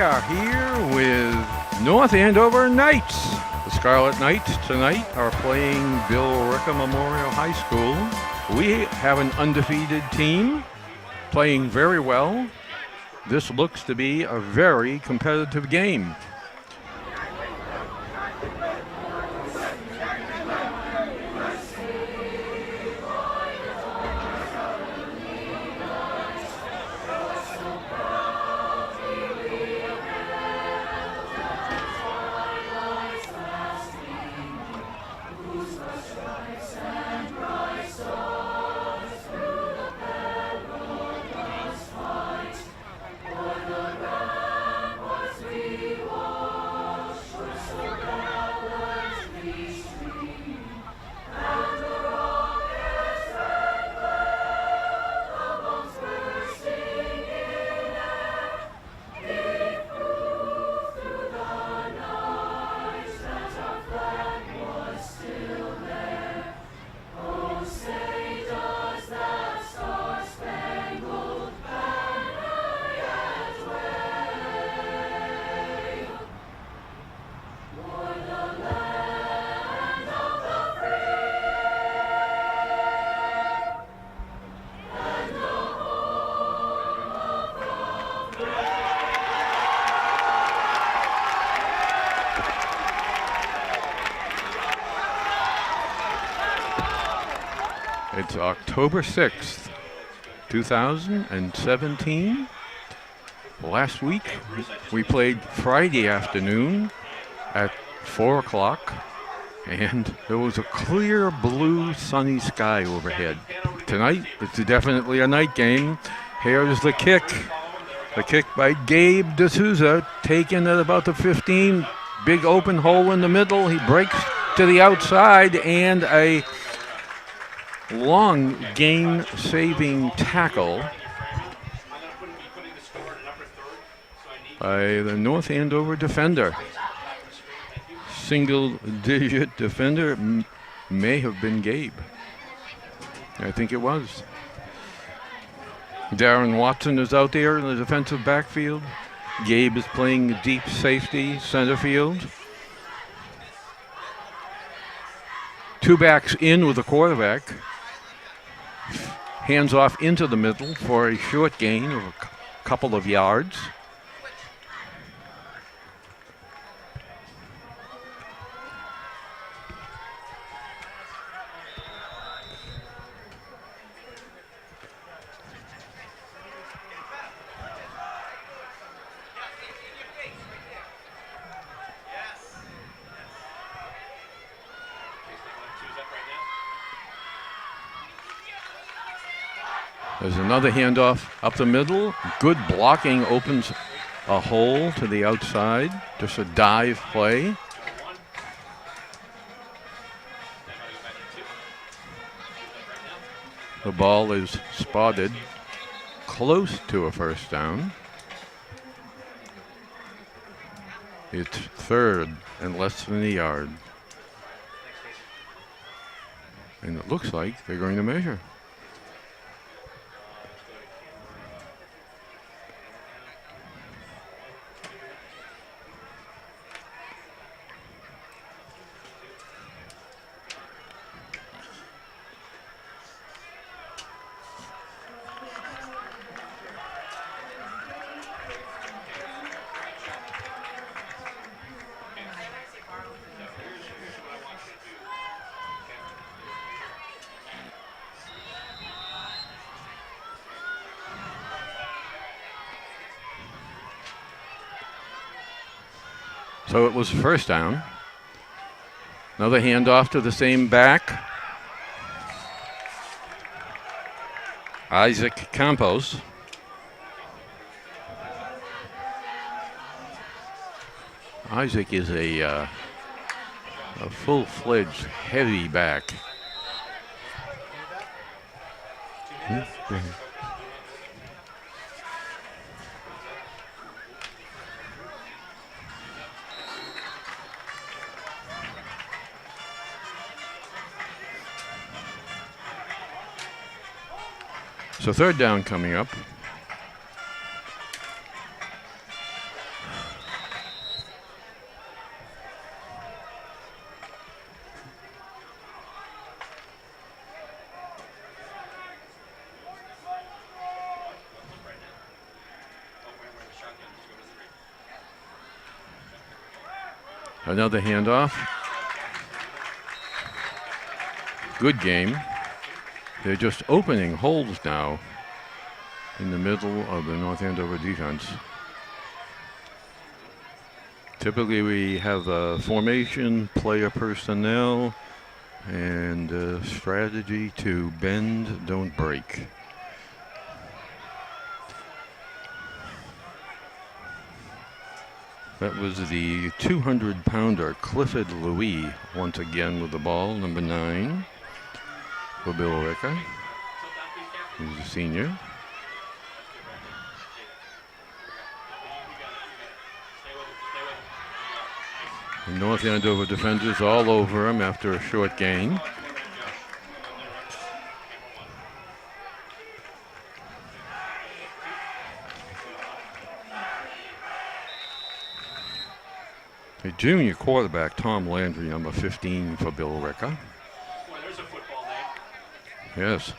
are here with North Andover Knights. The Scarlet Knights tonight are playing Billerica Memorial High School. We have an undefeated team playing very well. This looks to be a very competitive game. It's October 6th, 2017. Last week, we played Friday afternoon at 4 o'clock, and there was a clear blue sunny sky overhead. Tonight, it's definitely a night game. Here's the kick. The kick by Gabe D'Souza, taken at about the 15. Big open hole in the middle. He breaks to the outside, and a long gain-saving tackle by the North Andover defender. Single-digit defender may have been Gabe. I think it was. Darren Watson is out there in the defensive backfield. Gabe is playing deep safety, center field. Two backs in with the quarterback. Hands off into the middle for a short gain of a couple of yards. There's another handoff up the middle. Good blocking opens a hole to the outside. Just a dive play. The ball is spotted close to a first down. It's third and less than a yard. And it looks like they're going to measure. So it was first down. Another handoff to the same back. Isaac Campos. Isaac is a full-fledged heavy back. So third down coming up. Another handoff. Good game. They're just opening holes now in the middle of the North Andover defense. Typically we have a formation, player personnel, and a strategy to bend, don't break. That was the 200-pounder Clifford Louis once again with the ball, number 9 for Billerica. He's a senior. The North Andover defenders all over him after a short gain. A junior quarterback, Tom Landry, number 15 for Billerica. Boy, there's a football name. Yes.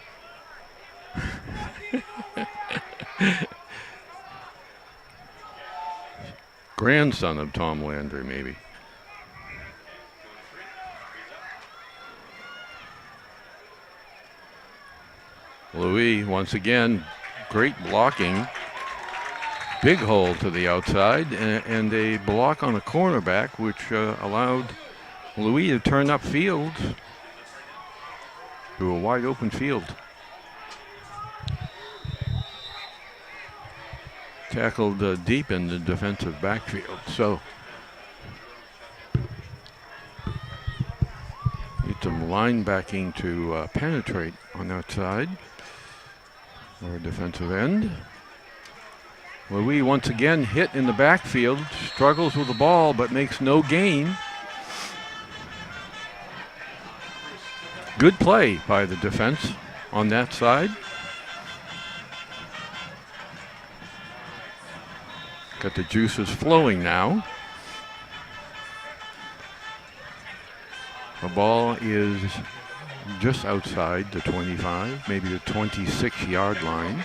Grandson of Tom Landry, maybe. Louis, once again, great blocking. Big hole to the outside and a block on a cornerback, which allowed Louis to turn up field to a wide open field. Tackled deep in the defensive backfield. So need some linebacking to penetrate on that side or defensive end. Louis once again hit in the backfield, struggles with the ball but makes no gain. Good play by the defense on that side. Got the juices flowing now. The ball is just outside the 25, maybe the 26-yard line.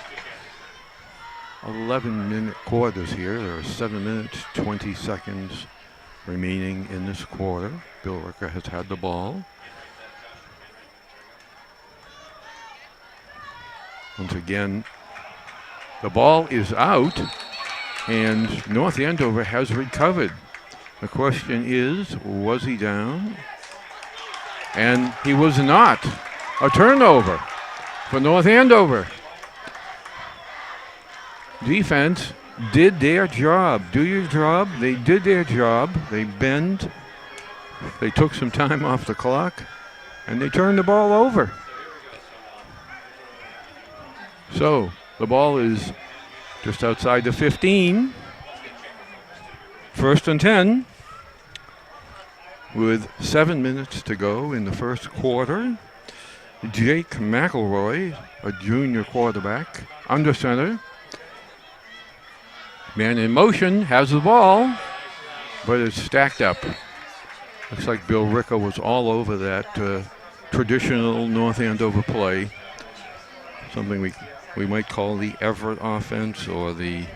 11-minute quarters here. There are 7 minutes, 20 seconds remaining in this quarter. Billerica has had the ball. Once again, the ball is out, and North Andover has recovered. The question is, was he down? And he was not. A turnover for North Andover. Defense did their job. Do your job. They did their job. They bend. They took some time off the clock, and they turned the ball over. So the ball is just outside the 15. 1st and 10 with 7 minutes to go in the first quarter. Jake McElroy, a junior quarterback, under center. Man in motion, has the ball, but it's stacked up. Looks like Billerica was all over that traditional North Andover play. Something we might call the Everett offense or the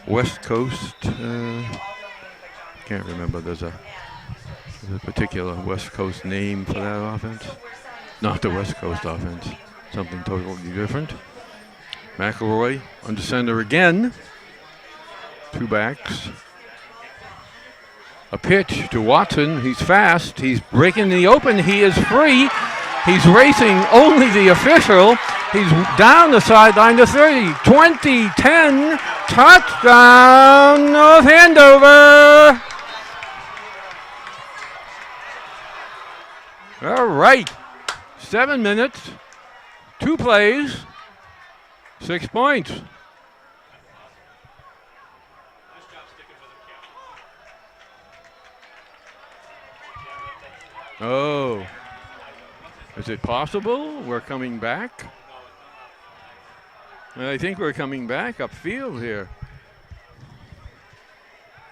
West Coast. Can't remember. There's a particular West Coast name for that offense. Not the West Coast offense. Something totally different. McElroy under center again. 2 backs. A pitch to Watson. He's fast. He's breaking the open. He is free. He's racing only the official. He's down the sideline to 30. 20, 10. Touchdown, North Andover. All right. 7 minutes. 2 plays. 6 points. Oh, is it possible we're coming back? I think we're coming back upfield here.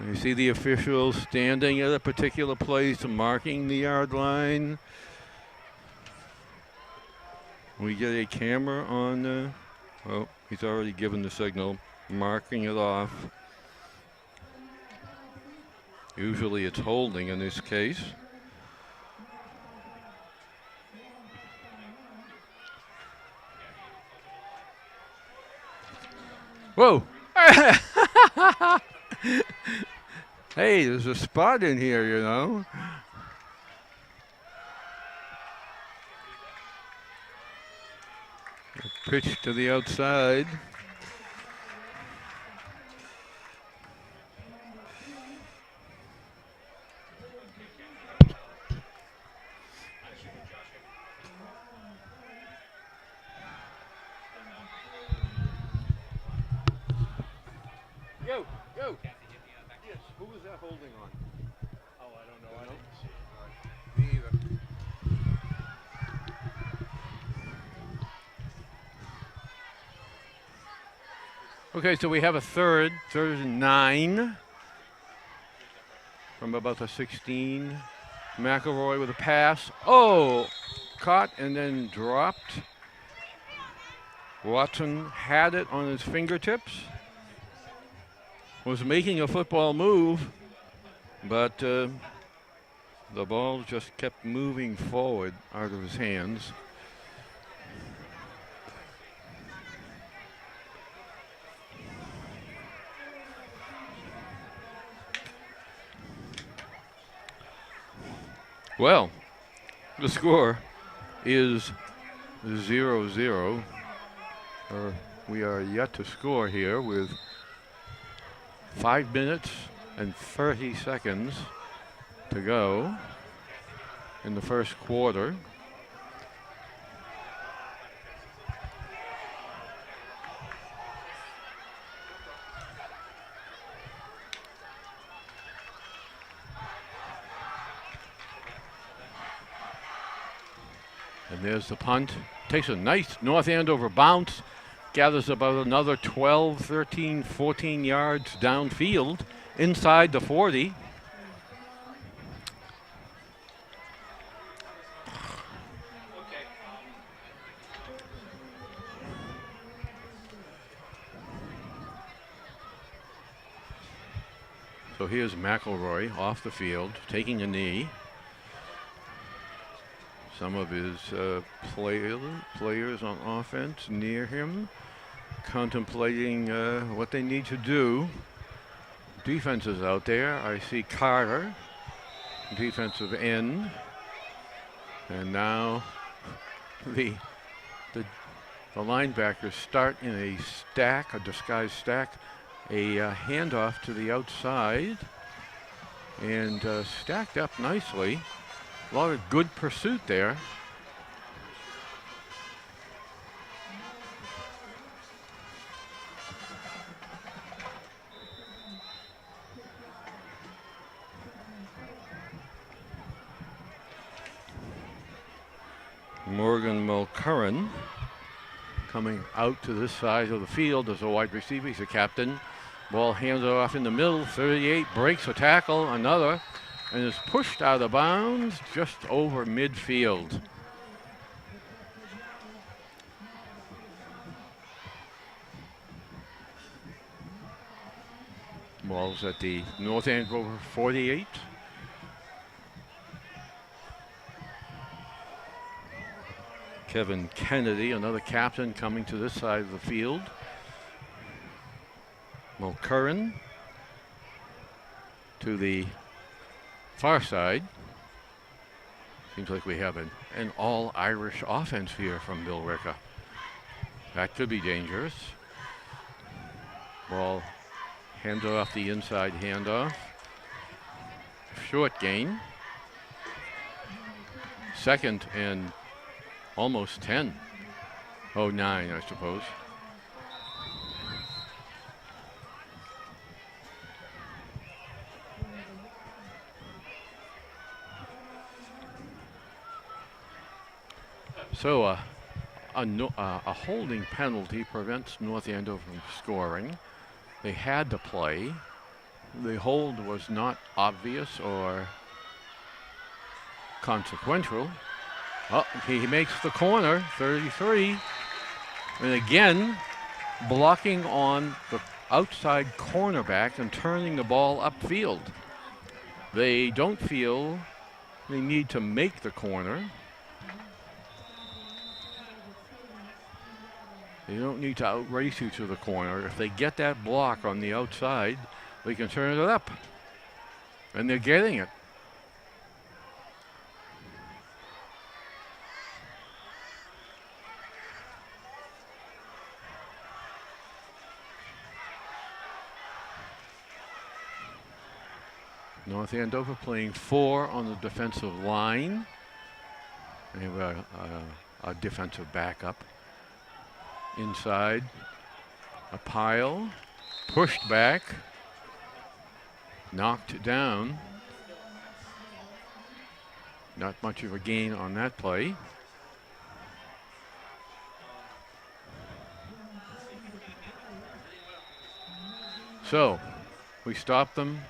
You see the officials standing at a particular place, marking the yard line. We get a camera on, oh, he's already given the signal, marking it off. Usually it's holding in this case. Whoa! Hey, there's a spot in here, you know. Pitch to the outside. Yo. Yes, who was that holding on? Oh, I don't know. I didn't see it. Me either. Okay, so we have a third and 9 from about the 16. McElroy with a pass. Oh, caught and then dropped. Watson had it on his fingertips. Was making a football move, but the ball just kept moving forward out of his hands. Well, the score is 0-0. We are yet to score here with 5 minutes and 30 seconds to go in the first quarter. And there's the punt. Takes a nice North Andover bounce. Gathers about another 12, 13, 14 yards downfield inside the 40. So here's McElroy off the field, taking a knee. Some of his players on offense near him, contemplating what they need to do. Defense is out there. I see Carter, defensive end. And now the linebackers start in a stack, a disguised stack, a handoff to the outside, and stacked up nicely. A lot of good pursuit there. Morgan Mulcurran coming out to this side of the field as a wide receiver. He's a captain. Ball handed off in the middle. 38 breaks a tackle, another, and is pushed out of bounds just over midfield. Ball's at the North Andover 48. Kevin Kennedy, another captain, coming to this side of the field. Mulcurran to the far side. Seems like we have an all-Irish offense here from Billerica. That could be dangerous. Ball handed off the inside handoff. Short gain. Second and almost 10. Oh, 9, I suppose. So a holding penalty prevents North Andover from scoring. They had to play. The hold was not obvious or consequential. Oh, he makes the corner, 33. And again, blocking on the outside cornerback and turning the ball upfield. They don't feel they need to make the corner. They don't need to outrace you to the corner. If they get that block on the outside, they can turn it up. And they're getting it. North Andover playing 4 on the defensive line. They have a defensive backup. Inside, a pile, pushed back, knocked down. Not much of a gain on that play. So, we stop them,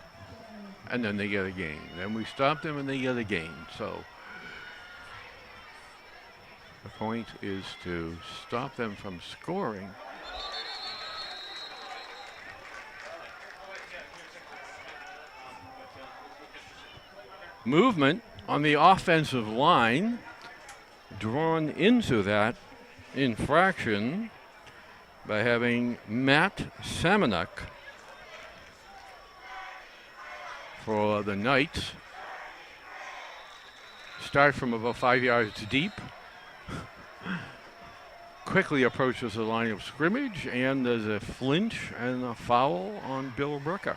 and then they get a gain. Then we stop them, and they get a gain. So, the point is to stop them from scoring. Movement on the offensive line, drawn into that infraction by having Matt Samanek for the Knights. Start from about 5 yards deep. Quickly approaches the line of scrimmage, and there's a flinch and a foul on Billerica.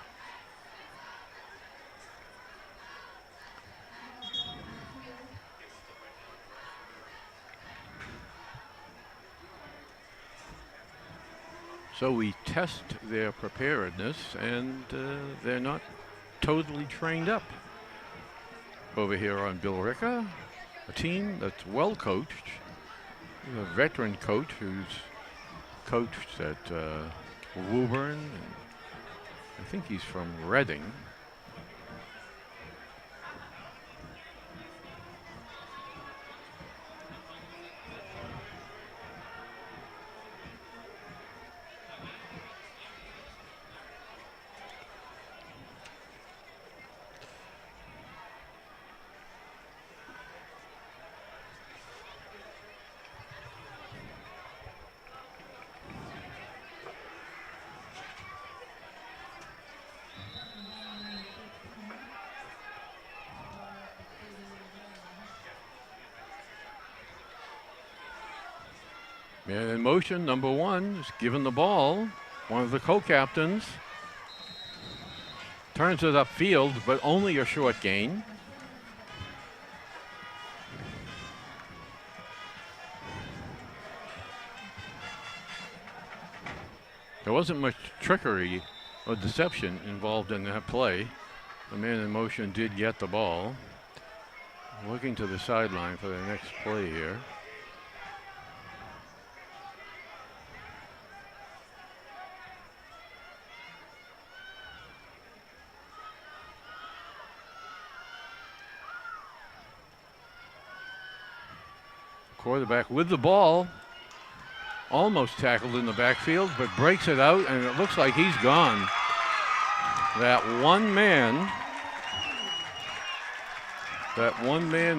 So we test their preparedness, and they're not totally trained up. Over here on Billerica, a team that's well coached. A veteran coach who's coached at Woburn, and I think he's from Reading. Man in motion, number 1 is given the ball. One of the co-captains turns it upfield, but only a short gain. There wasn't much trickery or deception involved in that play. The man in motion did get the ball. Looking to the sideline for the next play here. Quarterback with the ball, almost tackled in the backfield, but breaks it out, and it looks like he's gone. That one man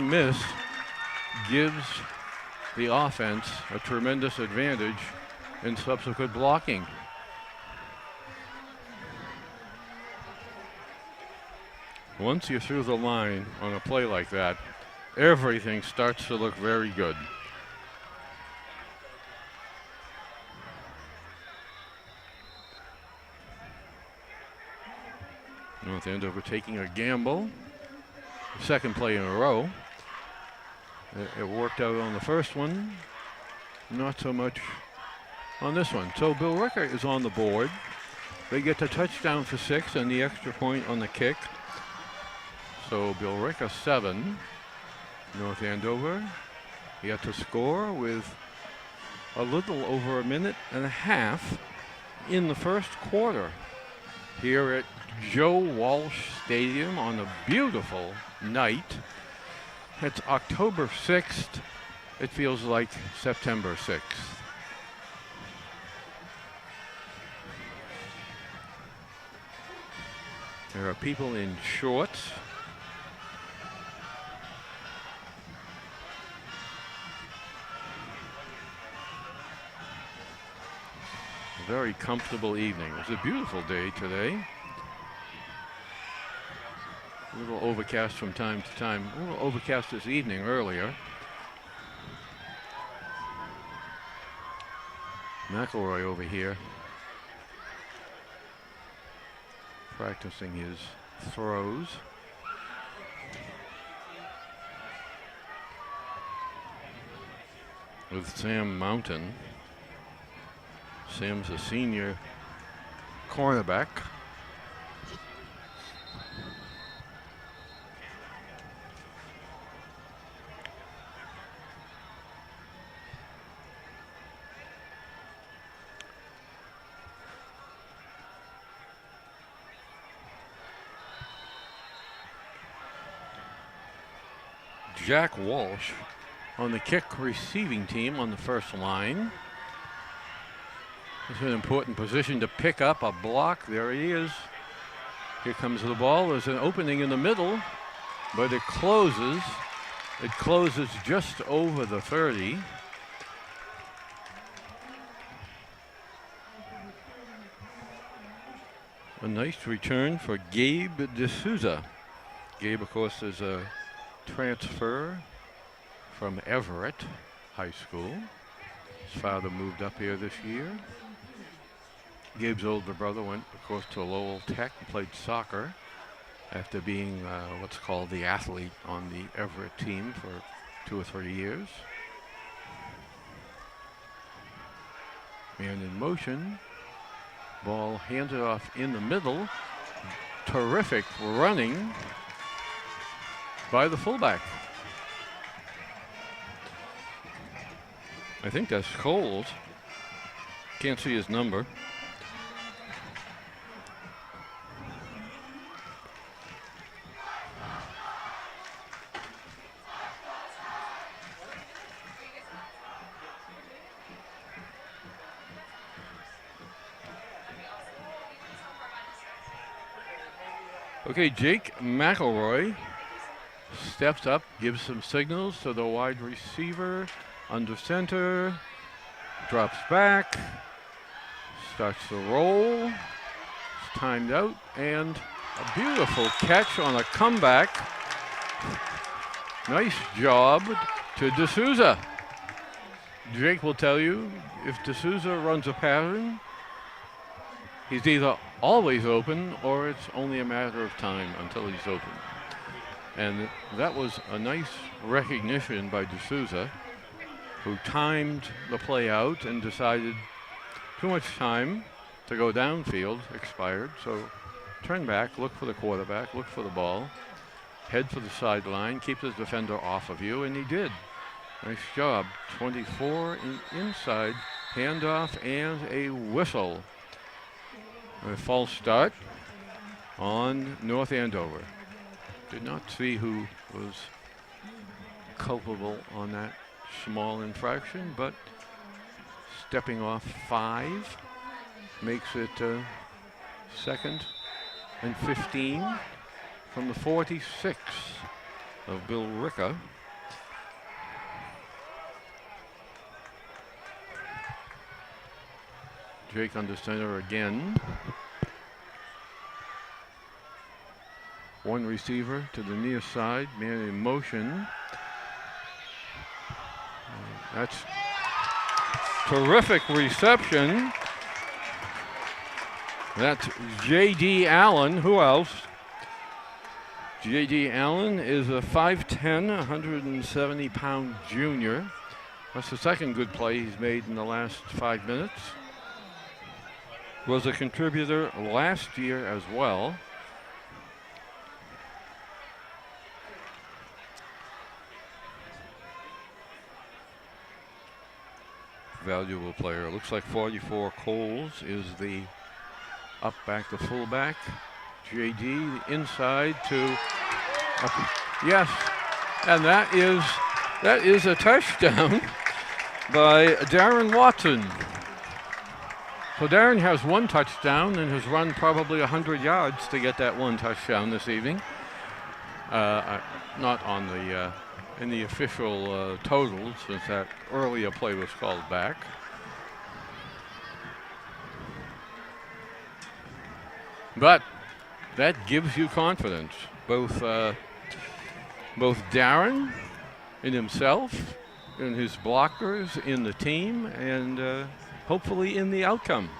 miss gives the offense a tremendous advantage in subsequent blocking. Once you're through the line on a play like that, everything starts to look very good. North Andover taking a gamble. Second play in a row. It worked out on the first one. Not so much on this one. So Billerica is on the board. They get the touchdown for 6 and the extra point on the kick. So Billerica 7. North Andover yet to score with a little over a minute and a half in the first quarter here at Joe Walsh Stadium on a beautiful night. It's October 6th. It feels like September 6th. There are people in shorts very comfortable evening. It was a beautiful day today. A little overcast from time to time. A little overcast this evening earlier. McElroy over here practicing his throws. With Sam Mountain. Sam's a senior cornerback. Jack Walsh on the kick receiving team on the first line. It's an important position to pick up a block. There he is. Here comes the ball. There's an opening in the middle, but it closes. It closes just over the 30. A nice return for Gabe D'Souza. Gabe, of course, is a transfer from Everett High School. His father moved up here this year. Gabe's older brother went, of course, to Lowell Tech and played soccer after being what's called the athlete on the Everett team for 2 or 3 years. Man in motion. Ball handed off in the middle. Terrific running by the fullback. I think that's Coles. Can't see his number. Okay, Jake McElroy steps up, gives some signals to the wide receiver, under center, drops back, starts the roll, it's timed out, and a beautiful catch on a comeback. Nice job to D'Souza. Jake will tell you, if D'Souza runs a pattern, he's either always open or it's only a matter of time until he's open. And that was a nice recognition by D'Souza, who timed the play out and decided too much time to go downfield expired. So turn back, look for the quarterback, look for the ball, head for the sideline, keep the defender off of you, and he did. Nice job. 24 inside, handoff, and a whistle. A false start on North Andover. Did not see who was culpable on that small infraction, but stepping off 5 makes it 2nd and 15 from the 46 of Billerica. Jake under center again. One receiver to the near side, man in motion. That's terrific reception. That's J.D. Allen. Who else? J.D. Allen is a 5'10", 170-pound junior. That's the second good play he's made in the last 5 minutes. Was a contributor last year as well. Valuable player. Looks like 44 Coles is the up back to fullback. JD inside to yes, and that is a touchdown by Darren Watson. So Darren has 1 touchdown and has run probably 100 yards to get that 1 touchdown this evening. Not on the in the official totals, since that earlier play was called back. But that gives you confidence, both Darren in himself, in his blockers, in the team, and hopefully in the outcome.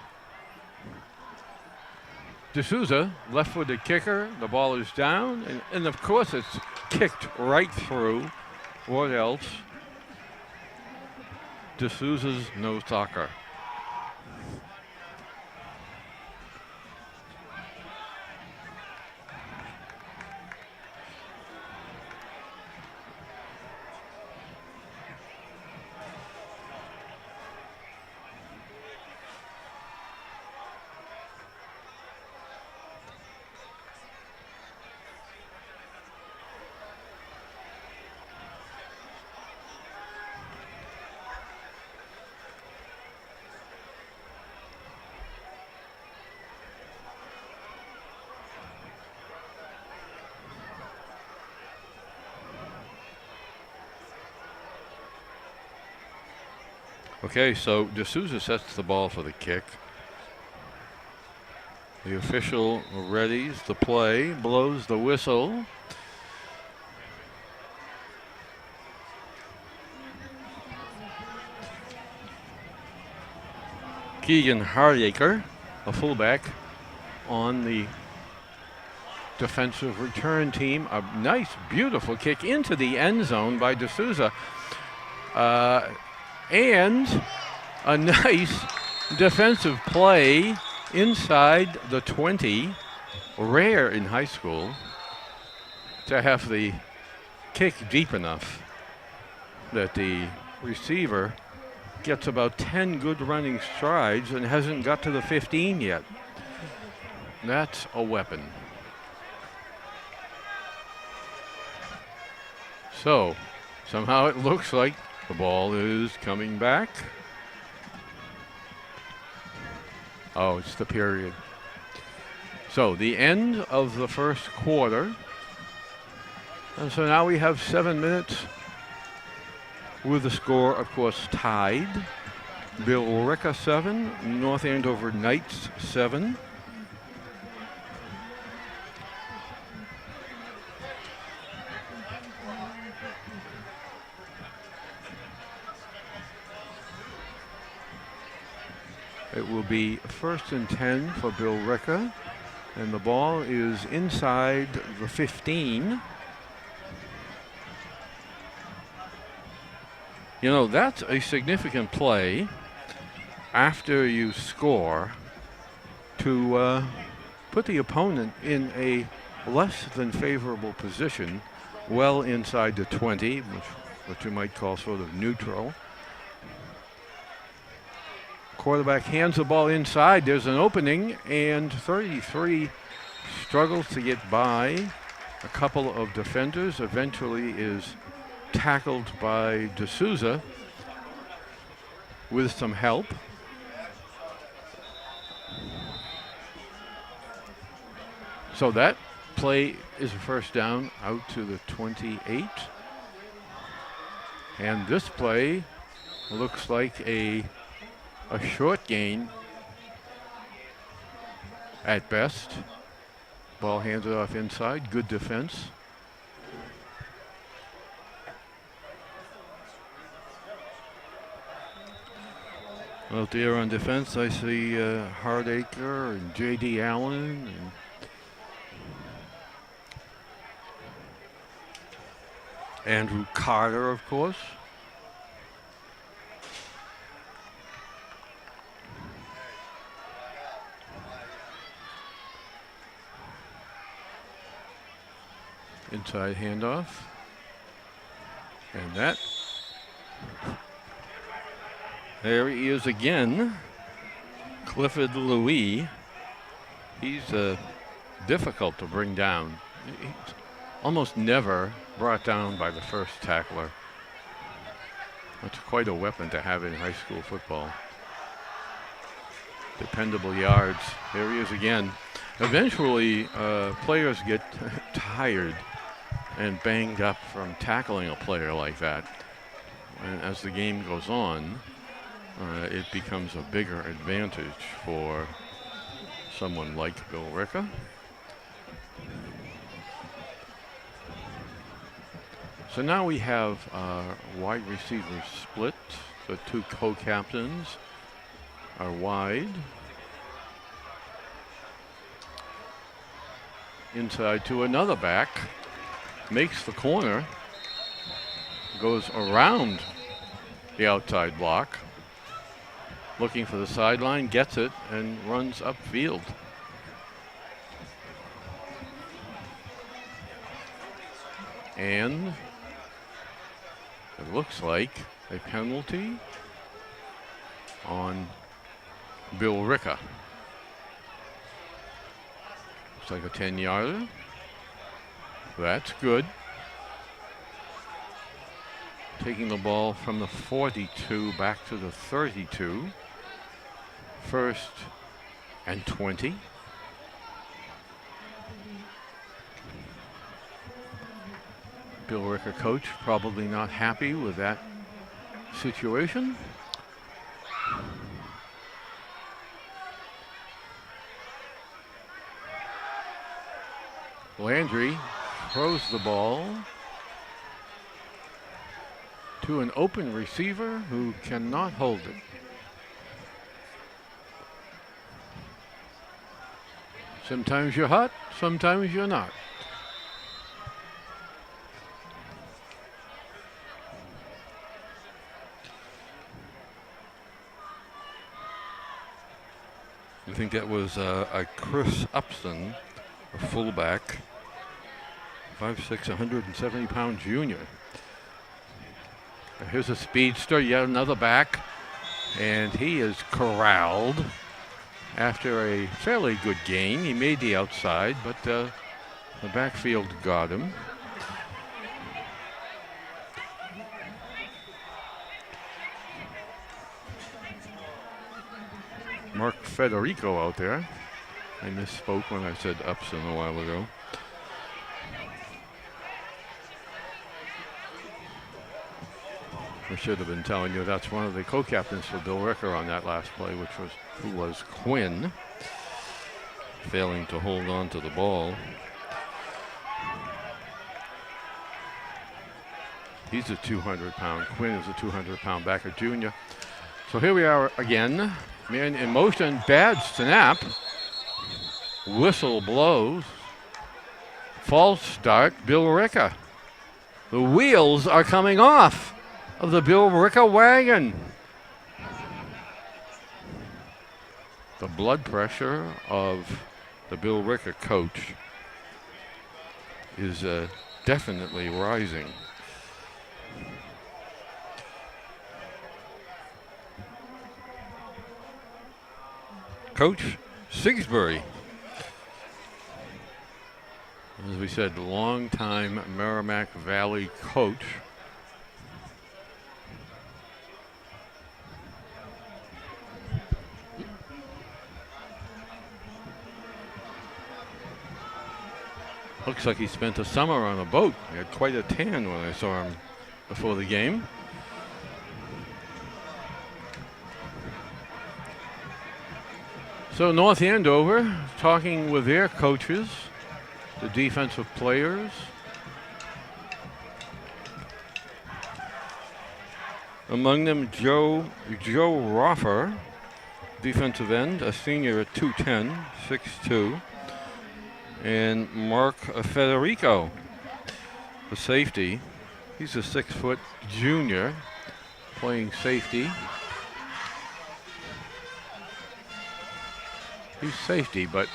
D'Souza, left-footed kicker. The ball is down, and of course it's kicked right through. What else? D'Souza's no soccer. Okay, so D'Souza sets the ball for the kick. The official readies the play, blows the whistle. Keegan Hardacre, a fullback on the defensive return team. A nice, beautiful kick into the end zone by D'Souza. And a nice defensive play inside the 20. Rare in high school to have the kick deep enough that the receiver gets about 10 good running strides and hasn't got to the 15 yet. That's a weapon. So, somehow it looks like the ball is coming back. Oh, it's the period. So, the end of the first quarter. And so now we have 7 minutes with the score, of course, tied. Billerica 7, North Andover Knights 7. It will be 1st and 10 for Billerica, and the ball is inside the 15. You know, that's a significant play after you score to put the opponent in a less than favorable position, well inside the 20, which you might call sort of neutral. Quarterback hands the ball inside. There's an opening, and 33 struggles to get by a couple of defenders. Eventually is tackled by D'Souza with some help. So that play is a first down out to the 28. And this play looks like a short gain at best. Ball handed off inside. Good defense. Out there on defense, I see Hardacre and J.D. Allen and Andrew Carter, of course. Inside handoff. And that. There he is again. Clifford Louis. He's difficult to bring down. He's almost never brought down by the first tackler. That's quite a weapon to have in high school football. Dependable yards. There he is again. Eventually, players get tired and banged up from tackling a player like that. And as the game goes on, it becomes a bigger advantage for someone like Billerica. So now we have wide receivers split. The two co-captains are wide. Inside to another back. Makes the corner. Goes around the outside block. Looking for the sideline, gets it, and runs upfield. And it looks like a penalty on Billerica. Looks like a 10-yarder. That's good. Taking the ball from the 42 back to the 32. 1st and 20. Billerica coach probably not happy with that situation. Landry throws the ball to an open receiver who cannot hold it. Sometimes you're hot, sometimes you're not. I think that was a Chris Upson, a fullback, 5'6", 170-pound junior. Here's a speedster, yet another back, and he is corralled after a fairly good gain. He made the outside, but the backfield got him. Mark Federico out there. I misspoke when I said Upson a while ago. I should have been telling you that's one of the co-captains for Billerica on that last play, who was Quinn, failing to hold on to the ball. He's a 200-pound. Quinn is a 200-pound backer junior. So here we are again. Man in motion, bad snap. Whistle blows. False start, Billerica. The wheels are coming off of the Billerica wagon. The blood pressure of the Billerica coach is definitely rising. Coach Sigsbury, as we said, longtime Merrimack Valley coach. Looks like he spent the summer on a boat. He had quite a tan when I saw him before the game. So North Andover talking with their coaches, the defensive players. Among them, Joe Roffer, defensive end, a senior at 2'10", 6'2", and Mark Federico, the safety. He's a 6-foot junior playing safety. He's safety, but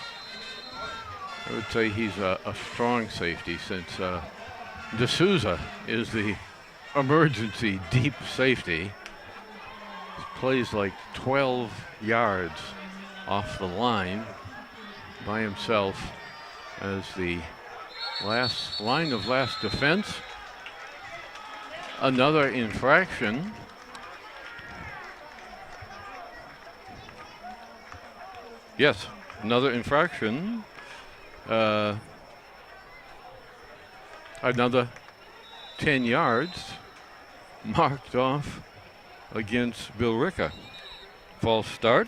I would say he's a strong safety since D'Souza is the emergency deep safety. He plays like 12 yards off the line by himself as the line of last defense. Another infraction. Yes, another infraction. Another 10 yards marked off against Billerica. False start.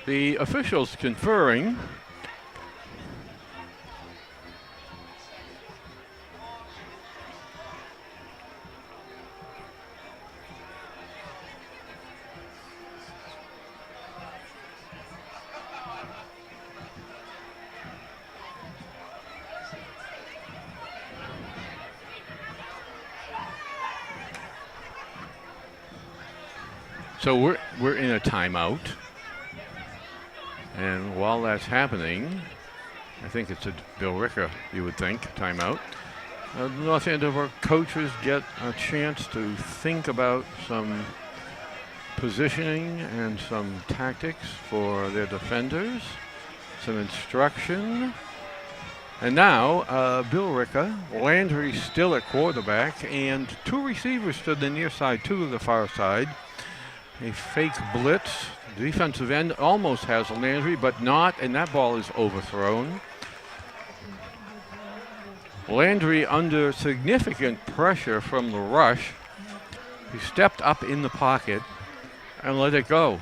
The officials conferring. So we're in a timeout. And while that's happening, I think it's a Billerica, you would think, timeout. North Andover coaches get a chance to think about some positioning and some tactics for their defenders, some instruction. And now, Billerica, Landry still at quarterback, and two receivers to the near side, two to the far side. A fake blitz. The defensive end almost has Landry, but not, and that ball is overthrown. Landry under significant pressure from the rush. He stepped up in the pocket and let it go.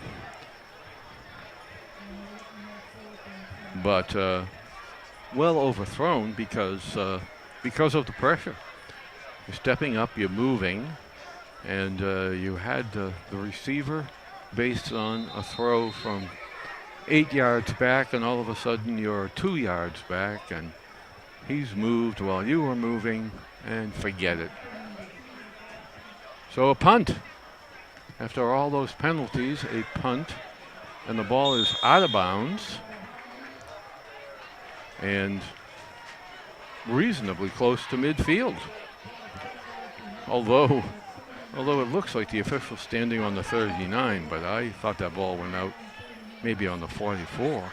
But well overthrown because of the pressure. You're stepping up, you're moving, and you had the receiver based on a throw from 8 yards back, and all of a sudden you're 2 yards back, and he's moved while you were moving, and forget it. So a punt. After all those penalties, a punt, and the ball is out of bounds and reasonably close to midfield. Although it looks like the official's standing on the 39, but I thought that ball went out maybe on the 44.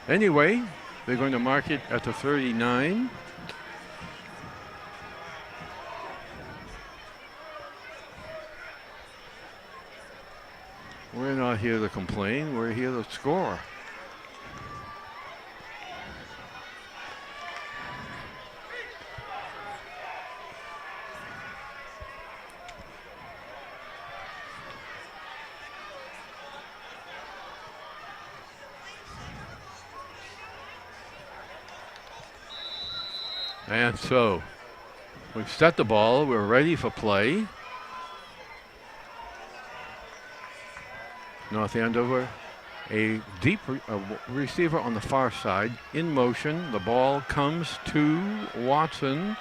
Anyway, they're going to mark it at the 39. We're not here to complain, we're here to score. And so, we've set the ball, we're ready for play. North Andover, a deep receiver on the far side, in motion. The ball comes to Watson.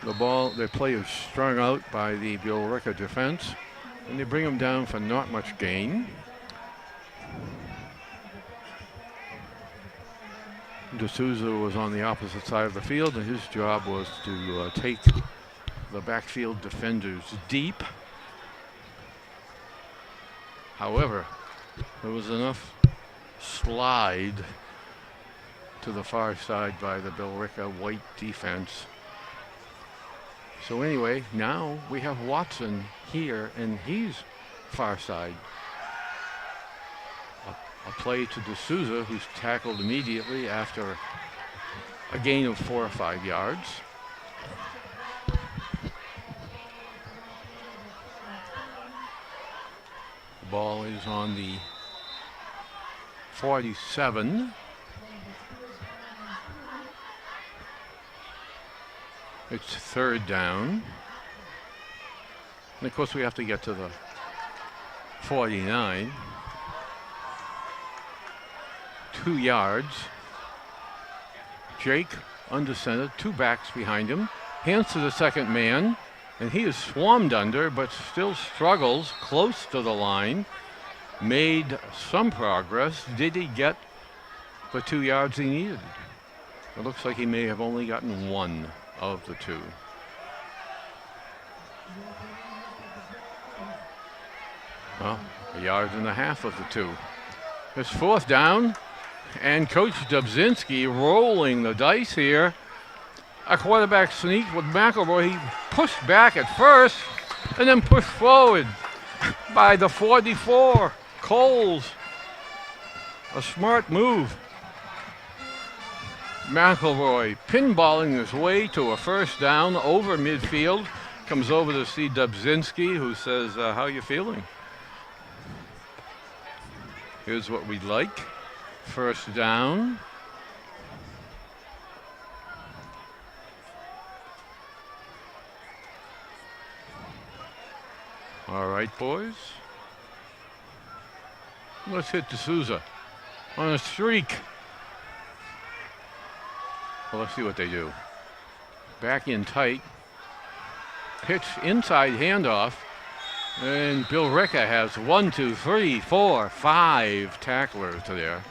The play is strung out by the Billerica defense, and they bring him down for not much gain. D'Souza was on the opposite side of the field, and his job was to take the backfield defenders deep. However, there was enough slide to the far side by the Billerica white defense. So anyway, now we have Watson here, and he's far side. A play to D'Souza, who's tackled immediately after a gain of 4 or 5 yards. The ball is on the 47. It's third down. And of course we have to get to the 49. 2 yards. Jake under center, 2 backs behind him. Hands to the second man, and he is swarmed under, but still struggles close to the line. Made some progress. Did he get the 2 yards he needed? It looks like he may have only gotten 1 of the 2. Well, 1.5 yards of the 2. It's fourth down. And Coach Dubzinski rolling the dice here. A quarterback sneak with McElroy. He pushed back at first and then pushed forward by the 44. Coles. A smart move. McElroy pinballing his way to a first down over midfield. Comes over to see Dubzinski, who says, how you feeling? Here's what we'd like. First down. All right, boys. Let's hit D'Souza on a streak. Well, let's see what they do. Back in tight. Pitch inside handoff. And Billerica has 1, 2, 3, 4, 5 tacklers there.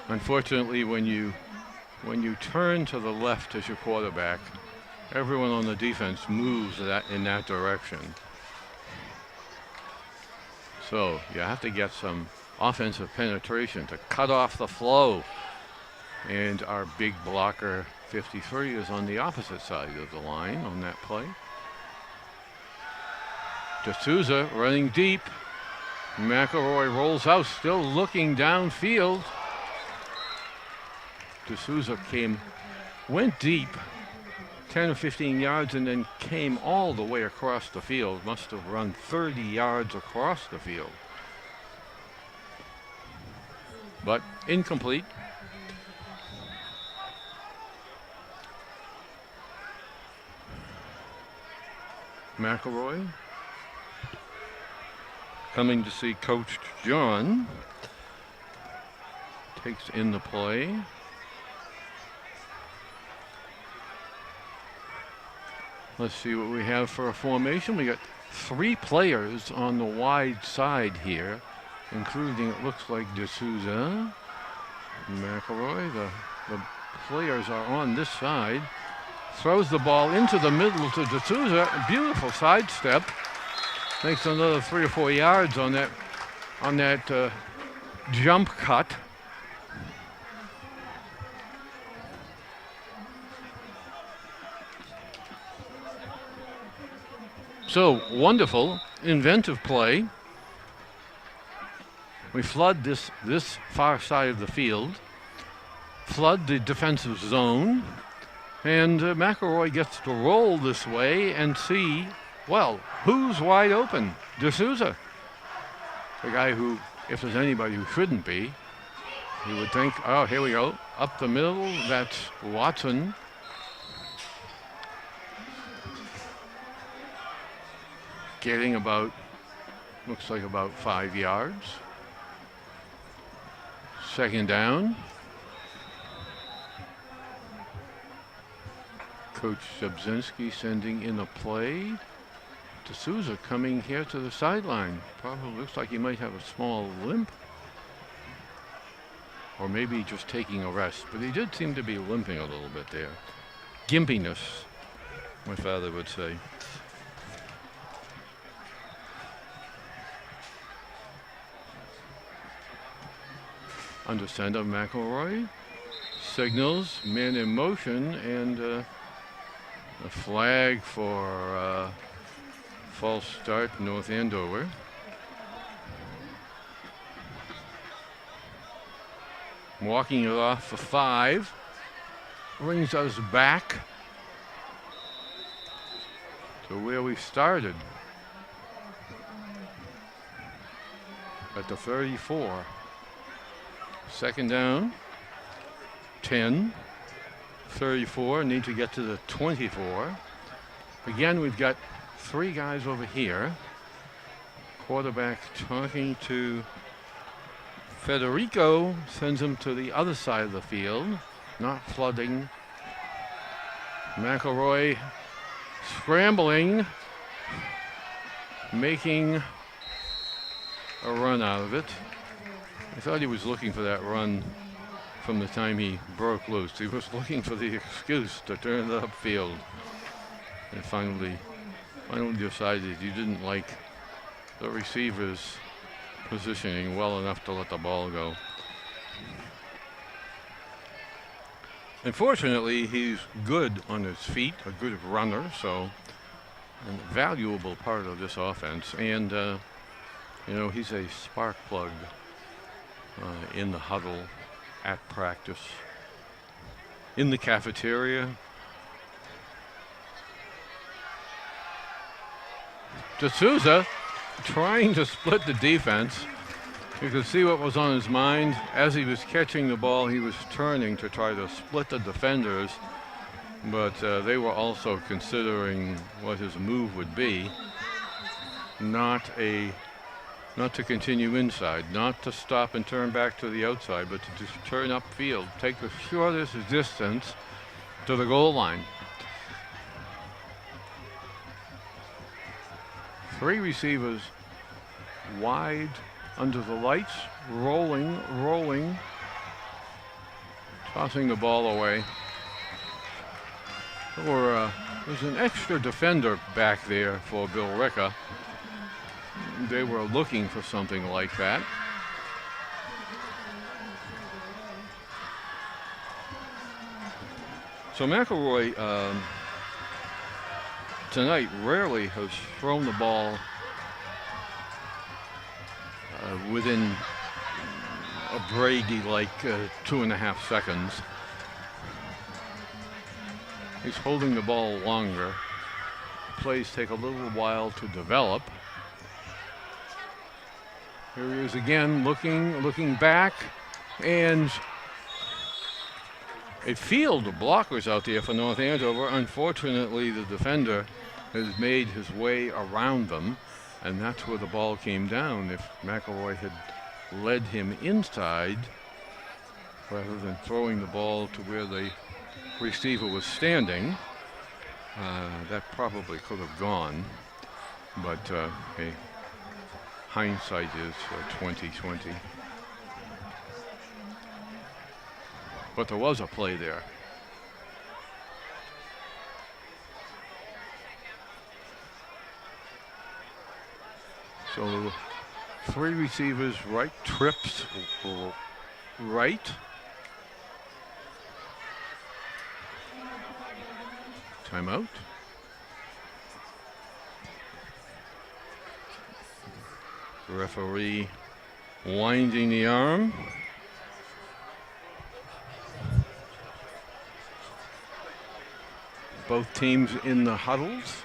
Unfortunately, when you turn to the left as your quarterback, everyone on the defense moves in that direction. So you have to get some offensive penetration to cut off the flow. And our big blocker 53 is on the opposite side of the line on that play. D'Souza running deep. McElroy rolls out, still looking downfield. D'Souza went deep 10 or 15 yards and then came all the way across the field. Must have run 30 yards across the field. But incomplete. McElroy coming to see Coach John. Takes in the play. Let's see what we have for a formation. We got 3 players on the wide side here, including, it looks like, D'Souza, McElroy. The players are on this side. Throws the ball into the middle to D'Souza. Beautiful sidestep. Makes another 3 or 4 yards on that jump cut. So wonderful, inventive play. We flood this far side of the field, flood the defensive zone, and McElroy gets to roll this way and see, well, who's wide open? D'Souza. The guy who, if there's anybody who shouldn't be, you would think, oh, here we go. Up the middle, that's Watson. Getting about, looks like about 5 yards. Second down. Coach Zabzinski sending in a play. D'Souza coming here to the sideline. Probably looks like he might have a small limp. Or maybe just taking a rest. But he did seem to be limping a little bit there. Gimpiness, my father would say. Under center, McElroy signals, man in motion, and a flag for false start, North Andover. Walking it off for 5, brings us back to where we started, at the 34. Second down, 10, 34, need to get to the 24. Again, we've got 3 guys over here. Quarterback talking to Federico, sends him to the other side of the field, not flooding. McElroy scrambling, making a run out of it. I thought he was looking for that run from the time he broke loose. He was looking for the excuse to turn it upfield. And finally decided he didn't like the receiver's positioning well enough to let the ball go. Unfortunately, he's good on his feet, a good runner, so a valuable part of this offense. And, he's a spark plug. In the huddle, at practice, in the cafeteria. D'Souza trying to split the defense. You could see what was on his mind. As he was catching the ball, he was turning to try to split the defenders, but they were also considering what his move would be. Not to continue inside, not to stop and turn back to the outside, but to just turn upfield, take the shortest distance to the goal line. 3 receivers wide under the lights, rolling, tossing the ball away. There's an extra defender back there for Billerica. They were looking for something like that. So McElroy tonight rarely has thrown the ball within a Brady-like 2.5 seconds. He's holding the ball longer. Plays take a little while to develop. Here he is again, looking back, and a field of blockers out there for North Andover. Unfortunately, the defender has made his way around them, and that's where the ball came down. If McElroy had led him inside, rather than throwing the ball to where the receiver was standing, that probably could have gone. But hey, hindsight is 20/20. But there was a play there. So 3 receivers right, trips right. Timeout. Referee winding the arm. Both teams in the huddles.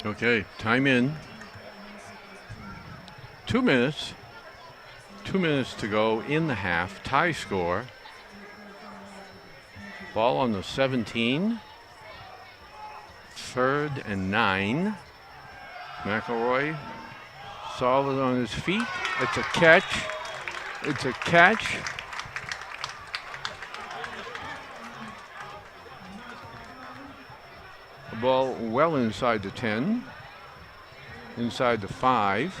Okay, time in. 2 minutes. 2 minutes to go in the half. Tie score. Ball on the 17. 3rd and 9. McElroy solid on his feet. It's a catch. It's a catch. The ball well inside the 10. Inside the 5.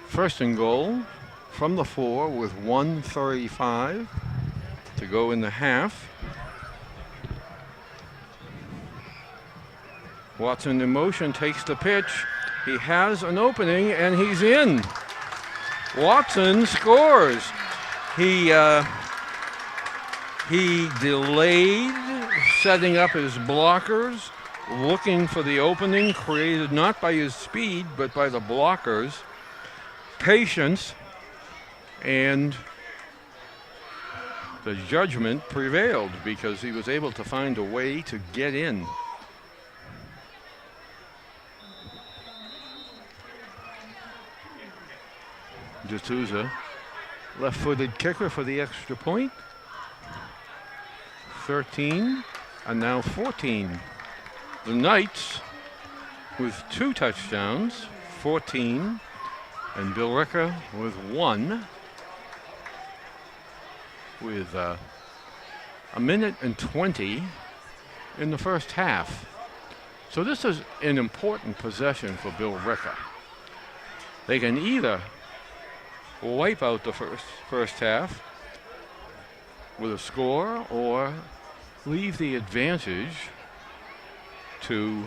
First and goal from the 4 with 1:35 to go in the half. Watson in motion, takes the pitch. He has an opening and he's in. Watson scores. He delayed setting up his blockers, looking for the opening created not by his speed but by the blockers. Patience, and the judgment prevailed because he was able to find a way to get in. D'Souza, left-footed kicker for the extra point. 13, and now 14. The Knights with 2 touchdowns, 14, and Billerica with 1, with a minute and 20 in the first half. So this is an important possession for Billerica. They can either wipe out the first half with a score or leave the advantage to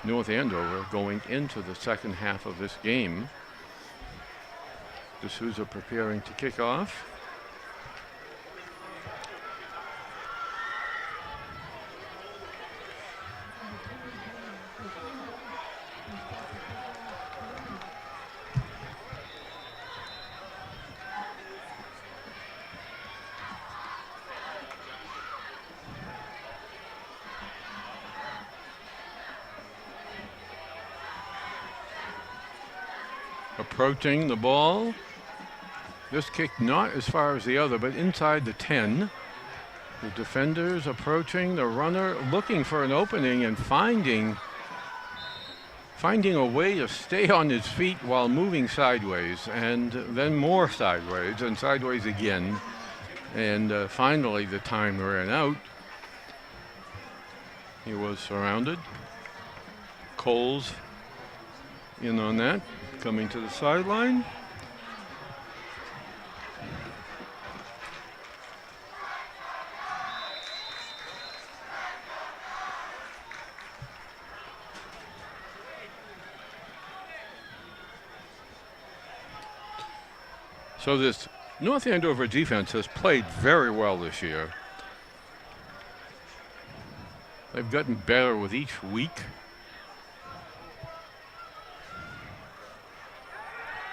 North Andover going into the second half of this game. The Sioux are preparing to kick off. Approaching the ball. This kick not as far as the other, but inside the 10. The defenders approaching, the runner looking for an opening and finding a way to stay on his feet while moving sideways, and then more sideways and sideways again. And finally the time ran out. He was surrounded. Coles in on that, coming to the sideline. So this North Andover defense has played very well this year. They've gotten better with each week.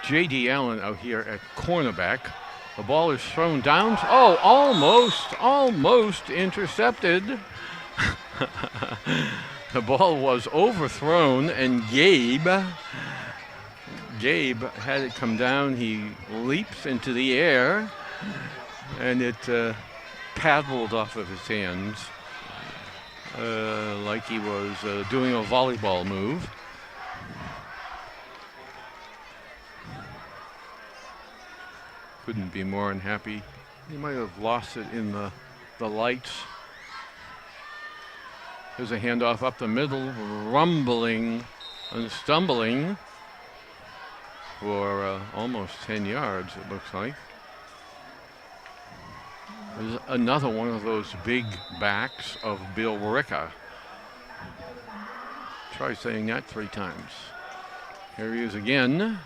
J.D. Allen out here at cornerback. The ball is thrown down. Oh, almost intercepted. The ball was overthrown, and Gabe had it come down. He leaps into the air, and it paddled off of his hands like he was doing a volleyball move. Couldn't be more unhappy. He might have lost it in the lights. There's a handoff up the middle, rumbling and stumbling for almost 10 yards, it looks like. There's another one of those big backs of Billerica. Try saying that 3 times. Here he is again.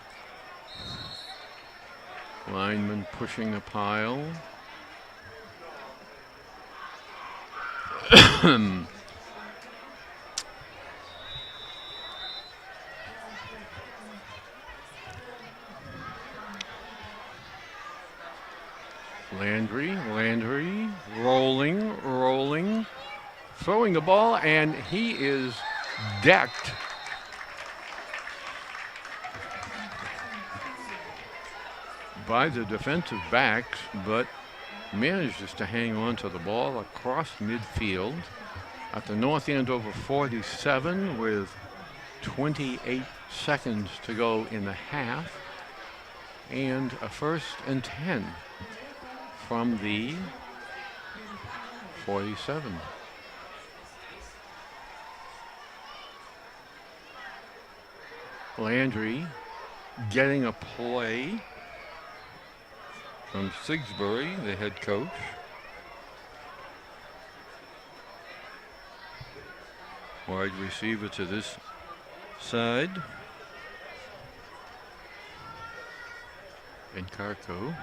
Lineman pushing the pile. Landry, rolling, throwing the ball, and he is decked. By the defensive backs, but manages to hang on to the ball across midfield at the North Andover 47 with 28 seconds to go in the half, and a 1st and 10 from the 47. Landry getting a play from Sigsbury, the head coach. Wide receiver to this side. Encarco.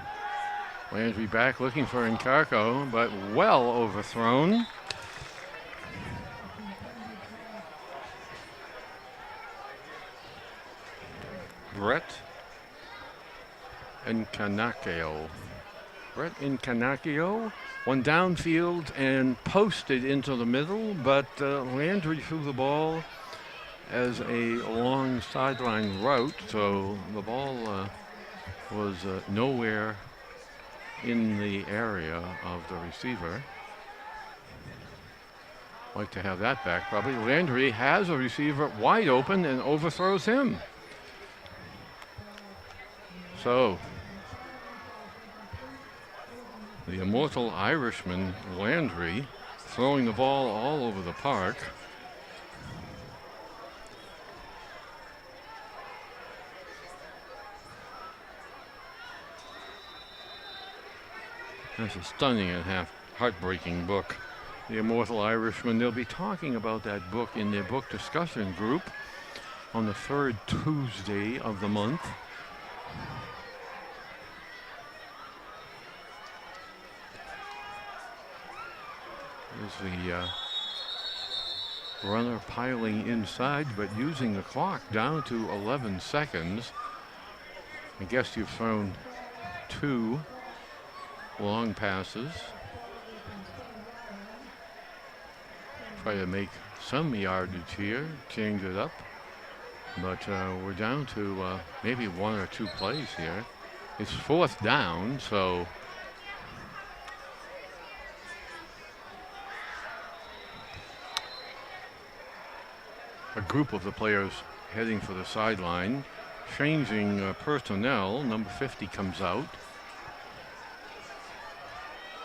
Landry back looking for Encarco, but well overthrown. Brett Encarnacio. One downfield and posted into the middle, but Landry threw the ball as a long sideline route, so the ball was nowhere in the area of the receiver. Like to have that back probably. Landry has a receiver wide open and overthrows him. So the immortal Irishman Landry throwing the ball all over the park. That's a stunning and heartbreaking book. The Immortal Irishman. They'll be talking about that book in their book discussion group on the third Tuesday of the month. There's the runner piling inside, but using the clock down to 11 seconds. I guess you've thrown 2 long passes. Try to make some yardage here, change it up. But we're down to maybe 1 or 2 plays here. It's 4th down, so a group of the players heading for the sideline, changing personnel. Number 50 comes out.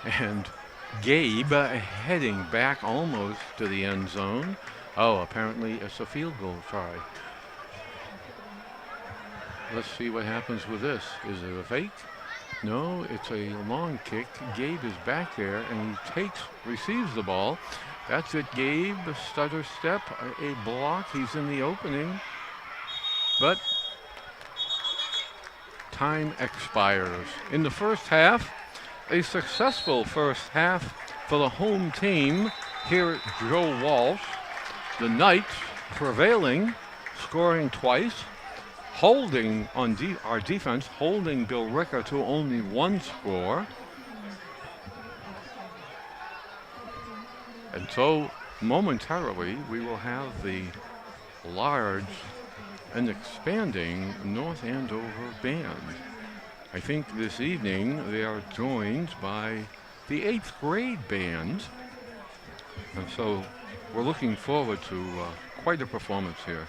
And Gabe heading back almost to the end zone. Oh, apparently it's a field goal try. Let's see what happens with this. Is it a fake? No, it's a long kick. Gabe is back there and he receives the ball. That's it, Gabe. Stutter step, a block. He's in the opening. But time expires. In the first half, a successful first half for the home team here at Joe Walsh. The Knights prevailing, scoring twice, holding on our defense, holding Billerica to only 1 score. And so momentarily we will have the large and expanding North Andover band. I think this evening they are joined by the 8th grade band. And so we're looking forward to quite a performance here.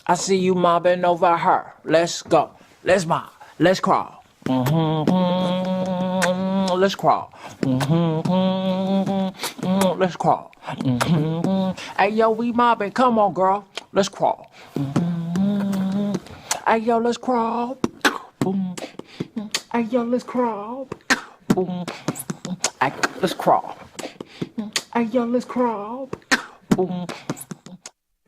I see you mobbing over her. Let's go. Let's mob. Let's crawl. Let's crawl. Let's crawl. Hey, yo, we mobbing. Come on, girl. Let's crawl. Hey, yo, let's crawl. Boom. Hey, yo, let's crawl. Boom. Hey, let's crawl. Hey, yo, let's crawl. Boom.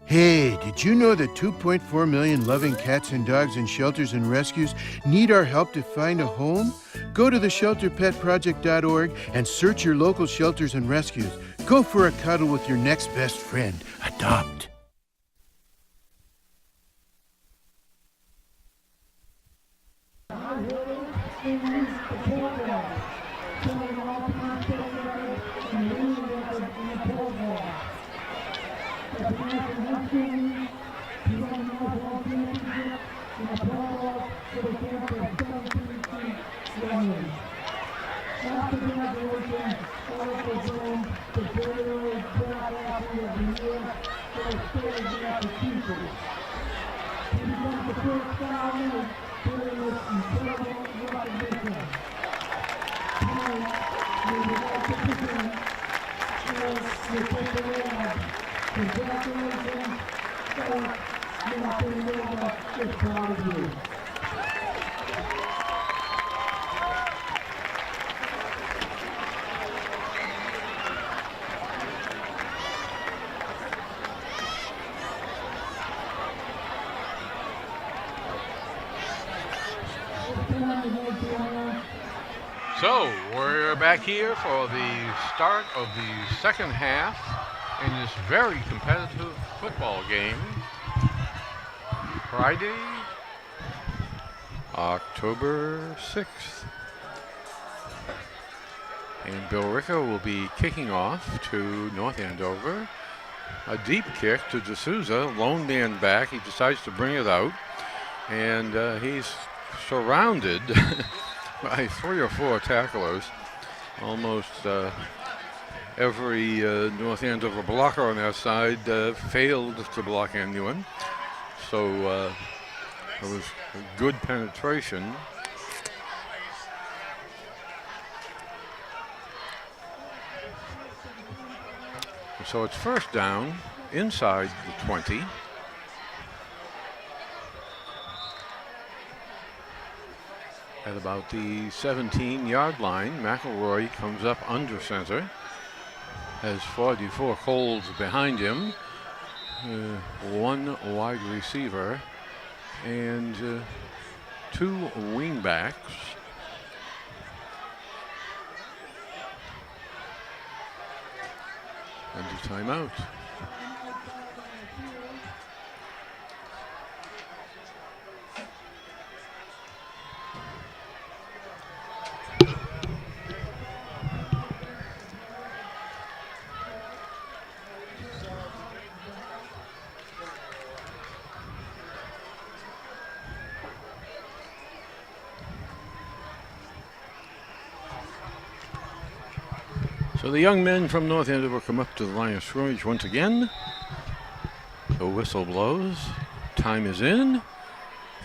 Hey, did you know that 2.4 million loving cats and dogs in shelters and rescues need our help to find a home? Go to theshelterpetproject.org and search your local shelters and rescues. Go for a cuddle with your next best friend. Adopt. So we're back here for the start of the second half in this very competitive football game. Friday, October 6th. And Billerica will be kicking off to North Andover. A deep kick to D'Souza, lone man back. He decides to bring it out. And he's surrounded by 3 or 4 tacklers. Almost every North Andover blocker on that side failed to block anyone. So it was a good penetration. So it's first down inside the 20. At about the 17-yard line, McElroy comes up under center. Has 44 Coles behind him. 1 wide receiver and 2 wingbacks. And a timeout. So the young men from North Andover come up to the line of scrimmage once again. The whistle blows. Time is in.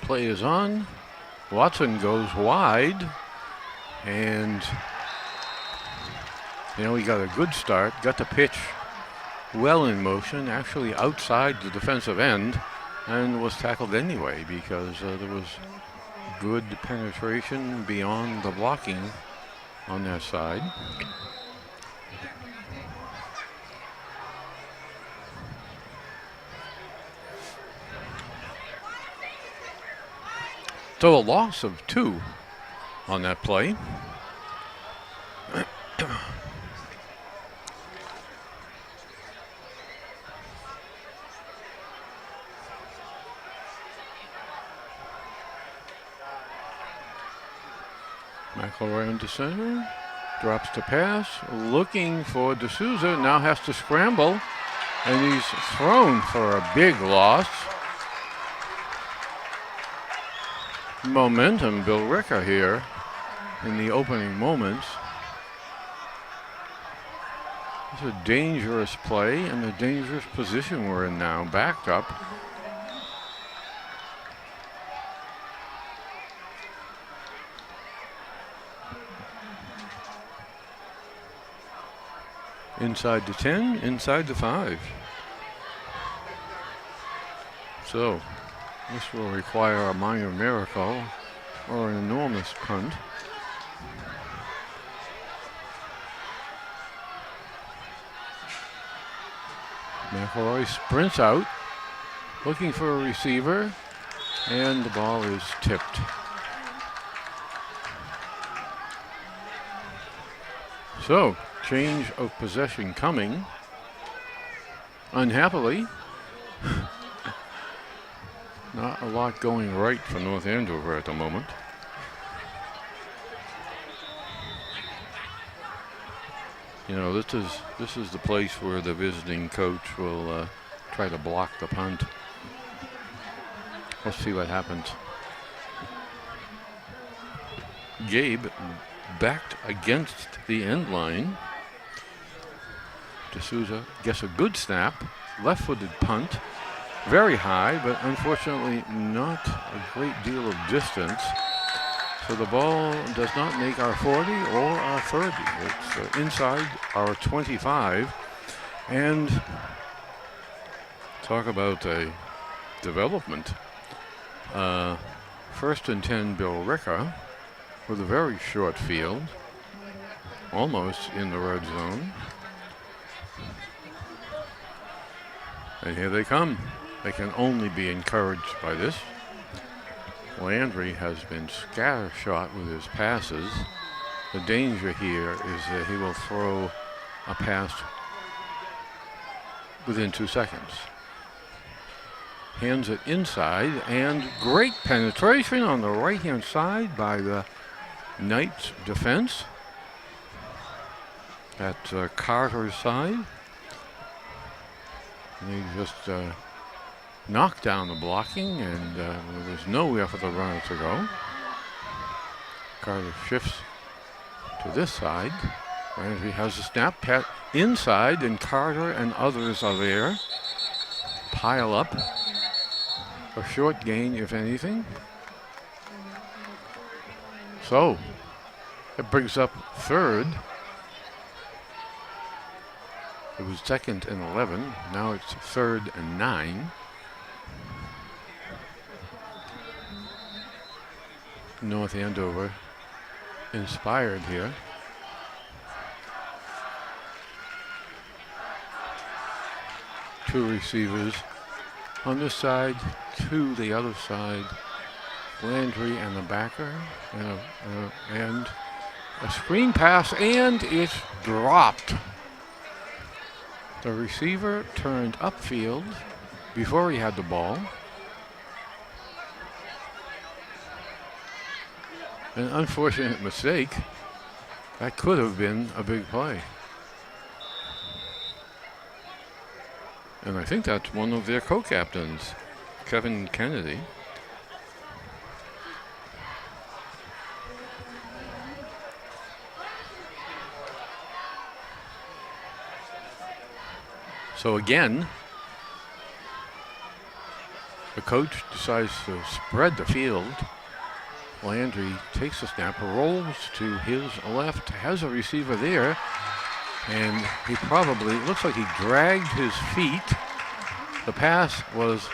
Play is on. Watson goes wide. And, he got a good start. Got the pitch well in motion, actually outside the defensive end, and was tackled anyway because there was good penetration beyond the blocking on that side. So a loss of 2 on that play. McElroy into center, drops to pass, looking for D'Souza, now has to scramble, and he's thrown for a big loss. Momentum, Billerica here in the opening moments. It's a dangerous play and a dangerous position we're in now, backed up. Inside the 10, inside the 5. So this will require a minor miracle or an enormous punt. McElroy sprints out, looking for a receiver, and the ball is tipped. So, change of possession coming. Unhappily, not a lot going right for North Andover at the moment. You know, this is the place where the visiting coach will try to block the punt. Let's see what happens. Gabe backed against the end line. D'Souza gets a good snap, left-footed punt, very high, but unfortunately not a great deal of distance. So the ball does not make our 40 or our 30. It's inside our 25. And talk about a development. 1st and 10 Billerica with a very short field, almost in the red zone. And here they come. They can only be encouraged by this. Landry has been scattershot with his passes. The danger here is that he will throw a pass within 2 seconds. Hands it inside, and great penetration on the right-hand side by the Knights defense at Carter's side. And he just knocked down the blocking, and there was nowhere for the runner to go. Carter shifts to this side. Landry has a snap pat inside, and Carter and others are there. Pile up. A short gain, if anything. So, it brings up 3rd. It was 2nd and 11. Now it's 3rd and 9. North Andover inspired here. Two receivers on this side, 2 the other side. Landry and the backer, and a screen pass, and it's dropped. The receiver turned upfield before he had the ball. An unfortunate mistake. That could have been a big play. And I think that's one of their co-captains, Kevin Kennedy. So again, the coach decides to spread the field. Landry takes a snap, rolls to his left, has a receiver there, And he probably, it looks like he dragged his feet. The pass was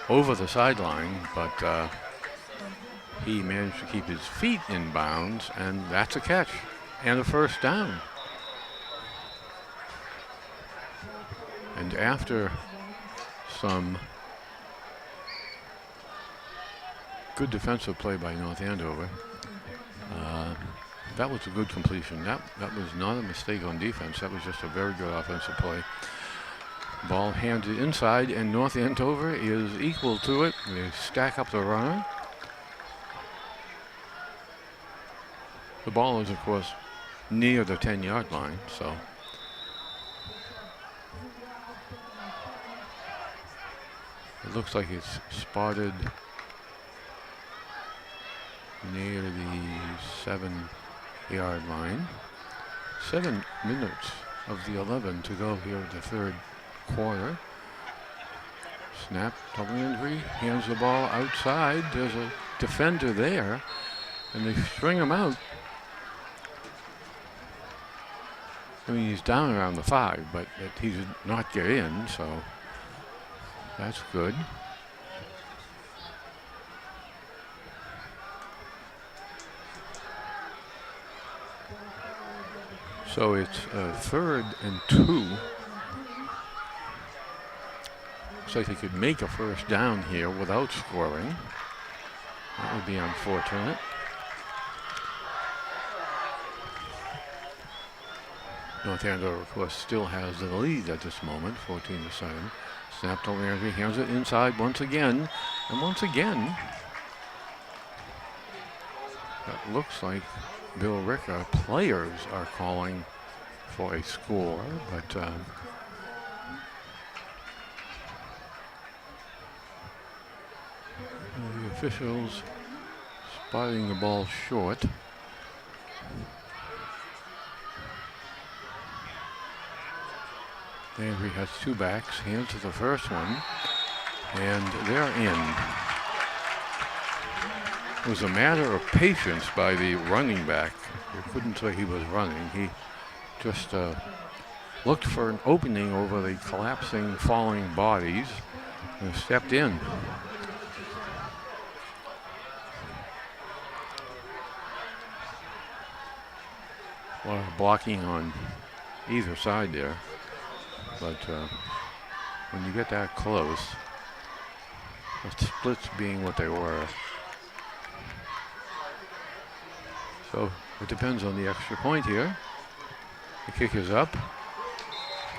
over the sideline, but he managed to keep his feet in bounds, and that's a catch and a first down. And after some good defensive play by North Andover, that was a good completion. That was not a mistake on defense. That was just a very good offensive play. Ball handed inside, and North Andover is equal to it. They stack up the runner. The ball is, of course, near the 10-yard line, so. It looks like it's spotted near the 7-yard line. 7 minutes of the 11 to go here in the third quarter. Snap, double entry, hands the ball outside. There's a defender there, and they string him out. I mean, he's down around the 5, but he did not get in, so that's good. So it's 3rd and 2. Looks like they could make a first down here without scoring. That would be unfortunate. North Andover, of course, still has the lead at this moment, 14-7. Snapped over there, he hands it inside once again. And once again, that looks like Billerica players are calling for a score, but the officials spotting the ball short. Landry has 2 backs, hands to the first one, and they're in. It was a matter of patience by the running back. You couldn't say he was running. He just looked for an opening over the collapsing, falling bodies and stepped in. A lot of blocking on either side there. But when you get that close, the splits being what they were. So it depends on the extra point here. The kick is up,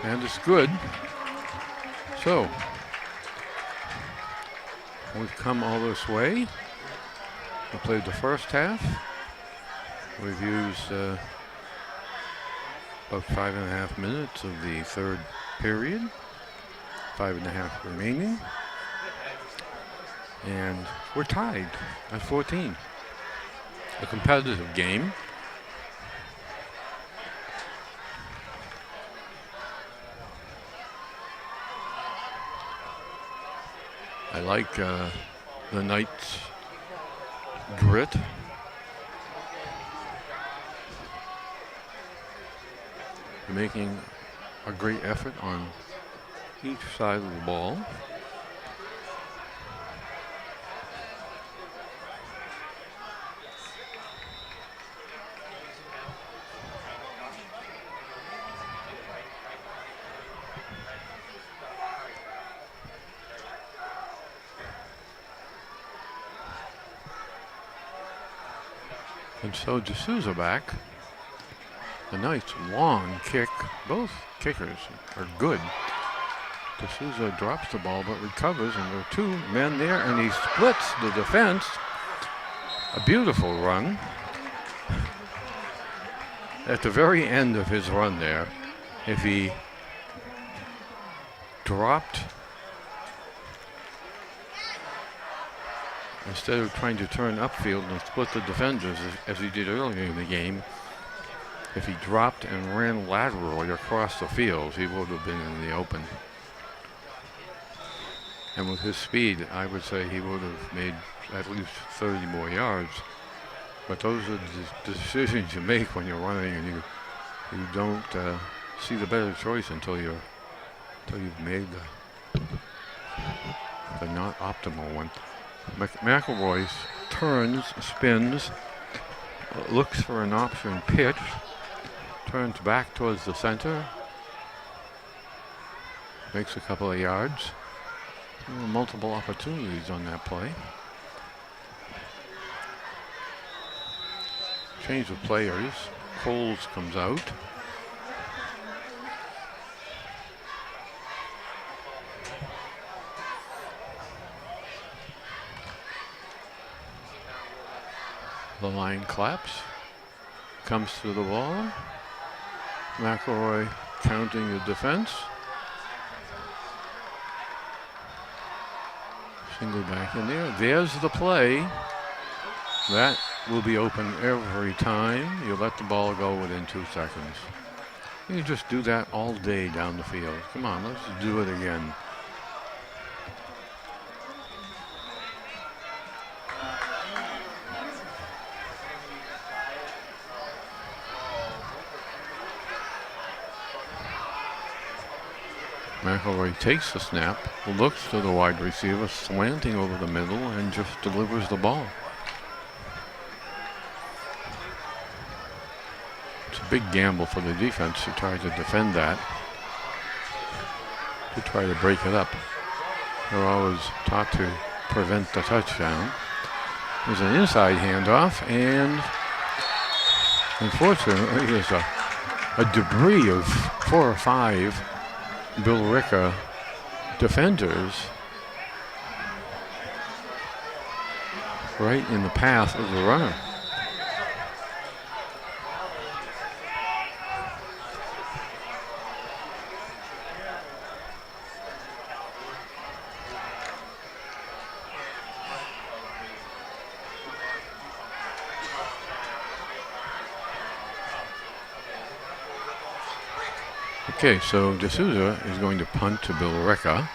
and it's good. So we've come all this way. We played the first half. We've used about 5.5 minutes of the third period, 5.5 remaining, and we're tied at 14. A competitive game. I like the Knights' grit. Making a great effort on each side of the ball. And so D'Souza back. A nice long kick. Both kickers are good. D'Souza drops the ball but recovers, and there are 2 men there, and he splits the defense. A beautiful run. At the very end of his run there, if he dropped, instead of trying to turn upfield and split the defenders as he did earlier in the game, if he dropped and ran laterally across the field, he would have been in the open. And with his speed, I would say he would have made at least 30 more yards. But those are the decisions you make when you're running and you You don't see the better choice until you've made the not optimal one. McElroy turns, spins, looks for an option pitch, turns back towards the center, makes a couple of yards. Multiple opportunities on that play. Change of players. Coles comes out. The line claps. Comes to the ball. McElroy counting the defense. Single back in there. There's the play. That will be open every time. You let the ball go within 2 seconds. You just do that all day down the field. Come on, let's do it again. McElroy takes the snap, looks to the wide receiver, slanting over the middle, and just delivers the ball. It's a big gamble for the defense to try to defend that, to try to break it up. They're always taught to prevent the touchdown. There's an inside handoff, and unfortunately there's a debris of 4 or 5 Billerica defenders right in the path of the runner. Okay, so D'Souza is going to punt to Billerica.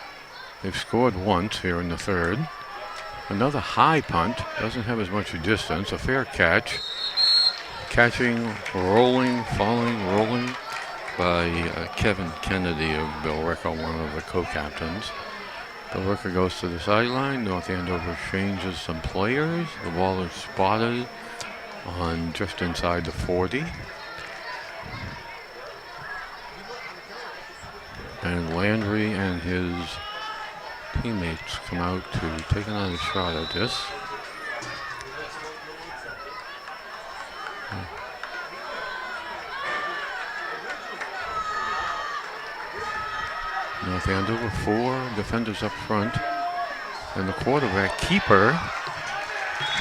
They've scored once here in the third. Another high punt, doesn't have as much distance, a fair catch. Catching, rolling, falling, rolling by Kevin Kennedy of Billerica, one of the co-captains. Billerica goes to the sideline. North Andover changes some players. The ball is spotted on just inside the 40. And Landry and his teammates come out to take another shot at this. North Andover, 4 defenders up front. And the quarterback keeper,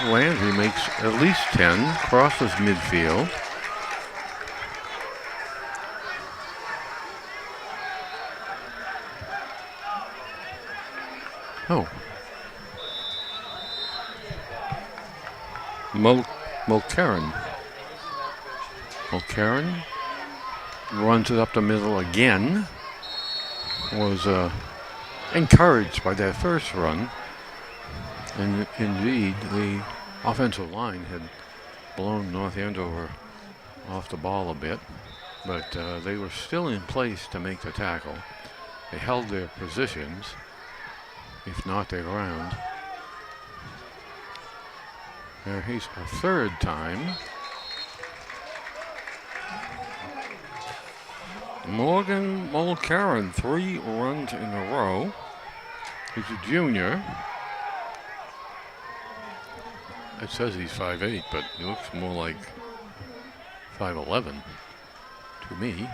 Landry, makes at least 10, crosses midfield. Oh. Mulcairn. Mulcairn runs it up the middle again. Was encouraged by that first run. And indeed, the offensive line had blown North Andover off the ball a bit. But they were still in place to make the tackle. They held their positions. If not, they're around. There he's a third time. Morgan Mulcairn, 3 runs in a row. He's a junior. It says he's 5'8", but he looks more like 5'11" to me.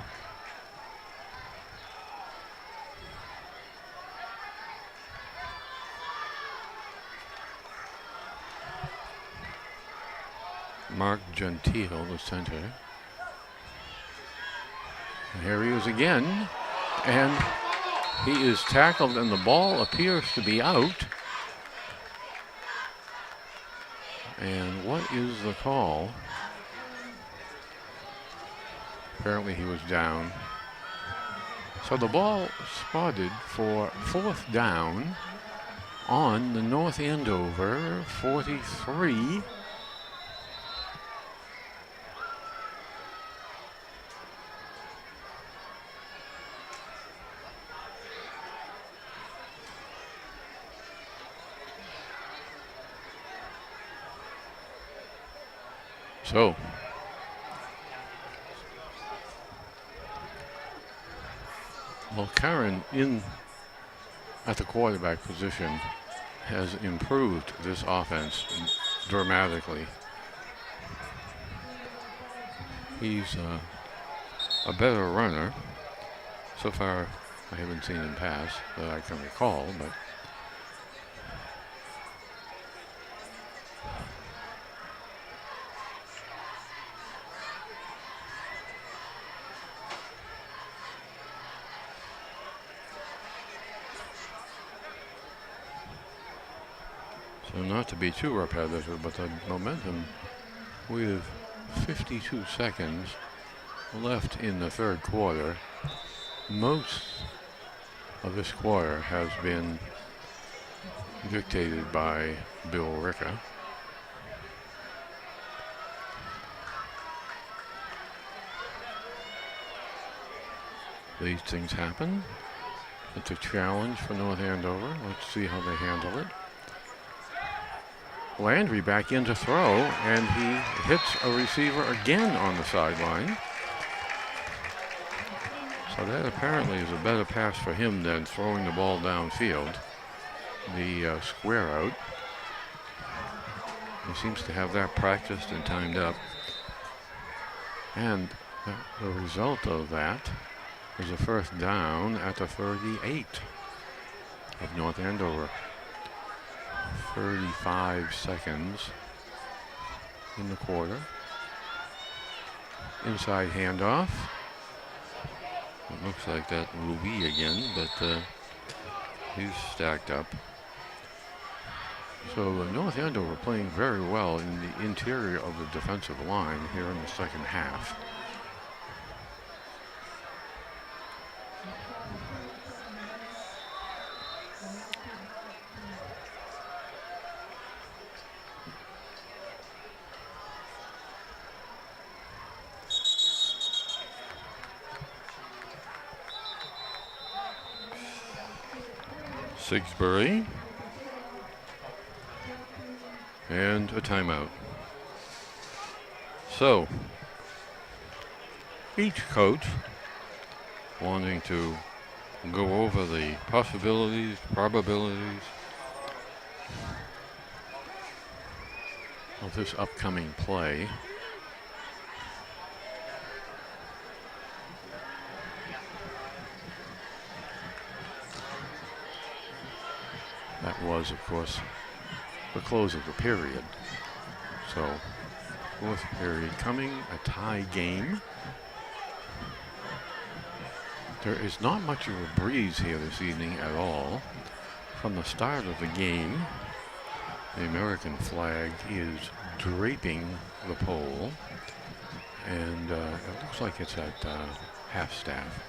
Mark Gentile, the center. And here he is again, and he is tackled, and the ball appears to be out. And what is the call? Apparently he was down. So the ball spotted for 4th down on the North Andover 43. So, well, Karen in at the quarterback position has improved this offense dramatically. He's a better runner. So far, I haven't seen him pass that I can recall, but so not to be too repetitive, but the momentum with 52 seconds left in the third quarter. Most of this quarter has been dictated by Billerica. These things happen. It's a challenge for North Andover. Let's see how they handle it. Landry back in to throw, and he hits a receiver again on the sideline. So that apparently is a better pass for him than throwing the ball downfield. The square out. He seems to have that practiced and timed up. And the result of that is a first down at the 38 of North Andover. 35 seconds in the quarter. Inside handoff. It looks like that will be again, but he's stacked up. So North Andover playing very well in the interior of the defensive line here in the second half. Sigsbury. And a timeout. So, each coach wanting to go over the possibilities, probabilities of this upcoming play. That was, of course, the close of the period. So, fourth period coming, a tie game. There is not much of a breeze here this evening at all. From the start of the game, the American flag is draping the pole, and it looks like it's at half-staff.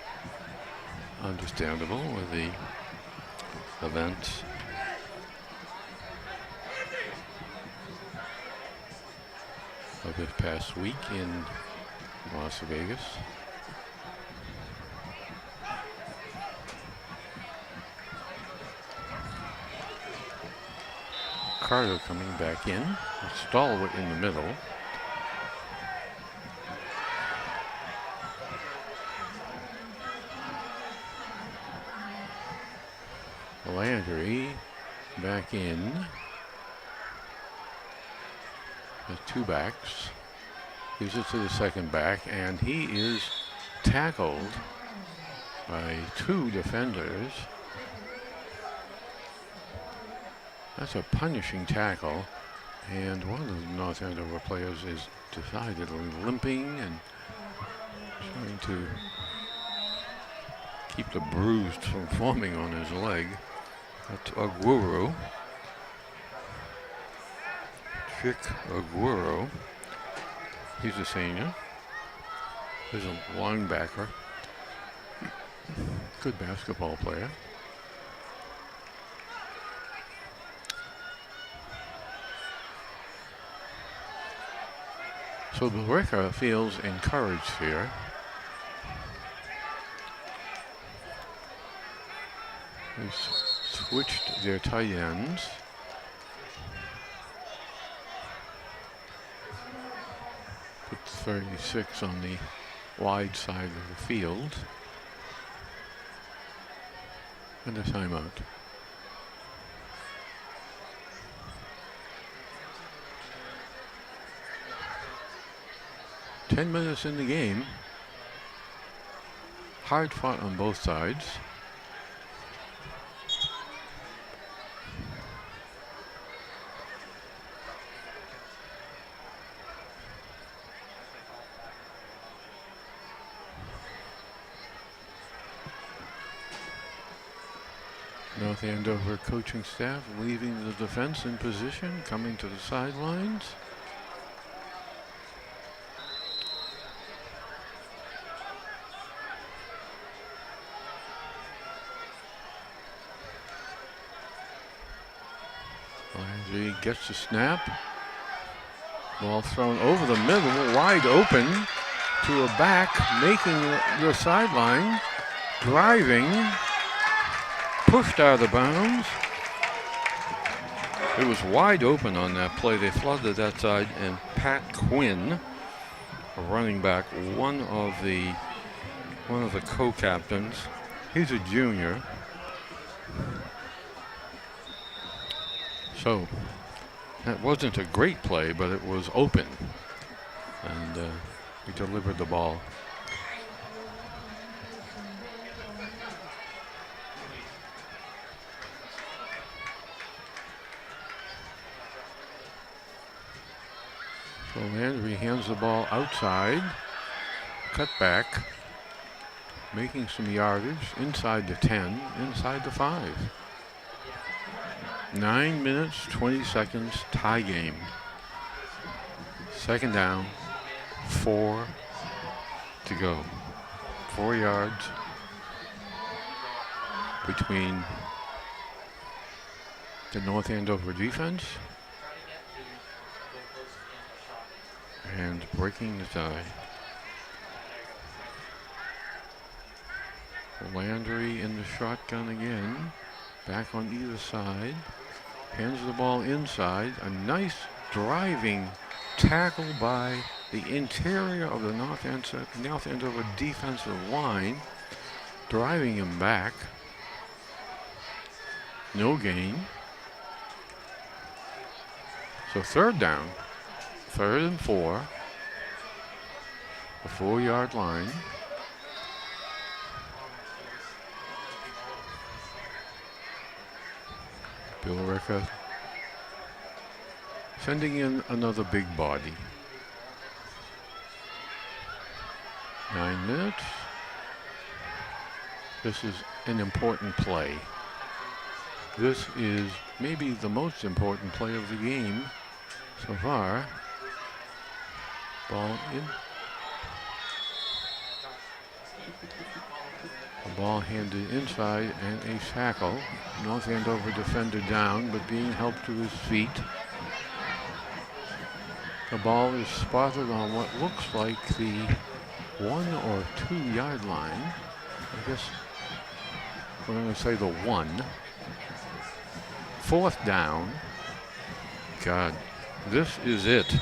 Understandable with the events. Of this past week in Las Vegas. Carter coming back in, Stalwart in the middle. Landry back in. Two backs. Gives it to the second back, and he is tackled by two defenders. That's a punishing tackle, and one of the North Andover players is decidedly limping and trying to keep the bruise from forming on his leg. That's Aguero. Chick Aguero. He's a senior. He's a linebacker. Good basketball player. So Billerica feels encouraged here. They've switched their tight ends. 36 on the wide side of the field. And a timeout. Ten minutes in the game. Hard fought on both sides. North Andover coaching staff leaving the defense in position, coming to the sidelines. Landry gets the snap. Ball thrown over the middle, wide open to a back, making the sideline, driving. Pushed out of bounds. It was wide open on that play. They flooded that side, and Pat Quinn, a running back, one of the co-captains. He's a junior. So that wasn't a great play, but it was open, and he delivered the ball. So Landry hands the ball outside, cut back, making some yardage inside the 10, inside the 5. 9 minutes, 20 seconds, tie game. Second down, 4 to go. 4 yards between the North Andover defense and breaking the tie. Landry in the shotgun again, back on either side, hands the ball inside. A nice driving tackle by the interior of the North Andover defensive line, driving him back. No gain. So third down. 3rd and 4. The 4-yard line. Billerica sending in another big body. 9 minutes. This is an important play. This is maybe the most important play of the game so far. Ball in. The ball handed inside and a tackle. North Andover defender down, but being helped to his feet. The ball is spotted on what looks like the 1 or 2 yard line. I guess we're going to say the 1. 4th down. God, this is it.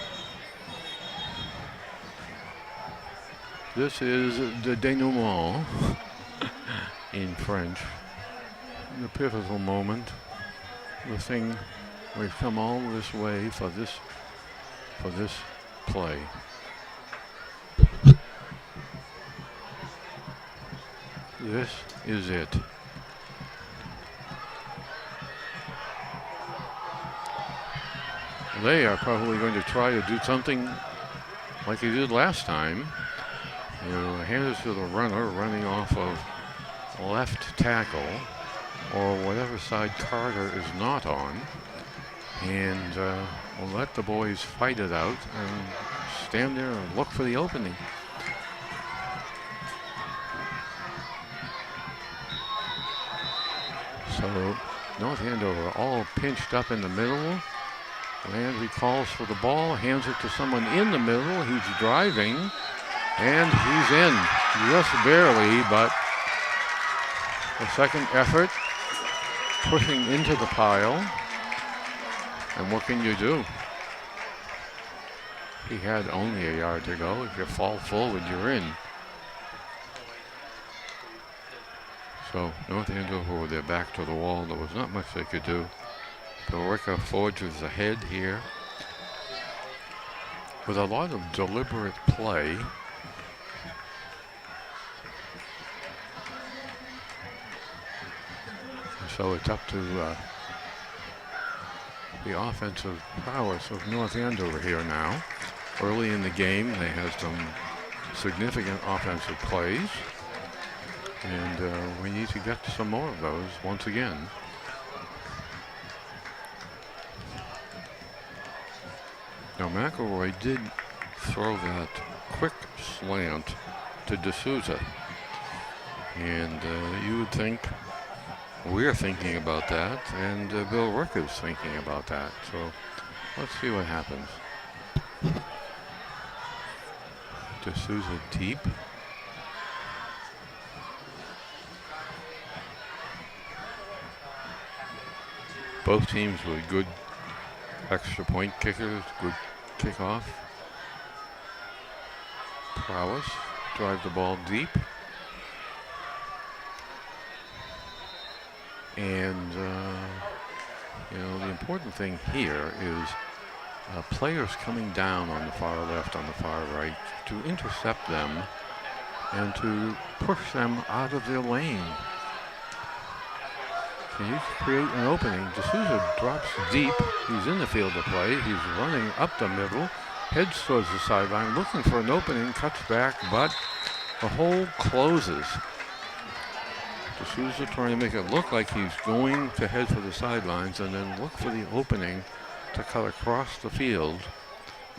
This is the denouement in French. The pivotal moment. The thing we've come all this way for this play. This is it. They are probably going to try to do something like they did last time. You know, hand it to the runner running off of left tackle or whatever side Carter is not on, and we'll let the boys fight it out and stand there and look for the opening. So North Andover all pinched up in the middle. Landry calls for the ball, hands it to someone in the middle. He's driving, and he's in. Just barely, but the second effort, pushing into the pile. And what can you do? He had only a yard to go. If you fall forward, you're in. So North Andover with their back to the wall. There was not much they could do. Billerica forges ahead here with a lot of deliberate play. So it's up to the offensive prowess of North Andover here now. Early in the game, they had some significant offensive plays. And we need to get some more of those once again. Now McElroy did throw that quick slant to D'Souza. And you would think we're thinking about that, and Billerica's thinking about that. So let's see what happens. D'Souza deep. Both teams with good extra point kickers, good kickoff prowess. Drive the ball deep. And, you know, the important thing here is players coming down on the far left, on the far right, to intercept them and to push them out of their lane. Can you create an opening? D'Souza drops deep. He's in the field of play. He's running up the middle, heads towards the sideline, looking for an opening, cuts back, but the hole closes. D'Souza trying to make it look like he's going to head for the sidelines and then look for the opening to cut across the field.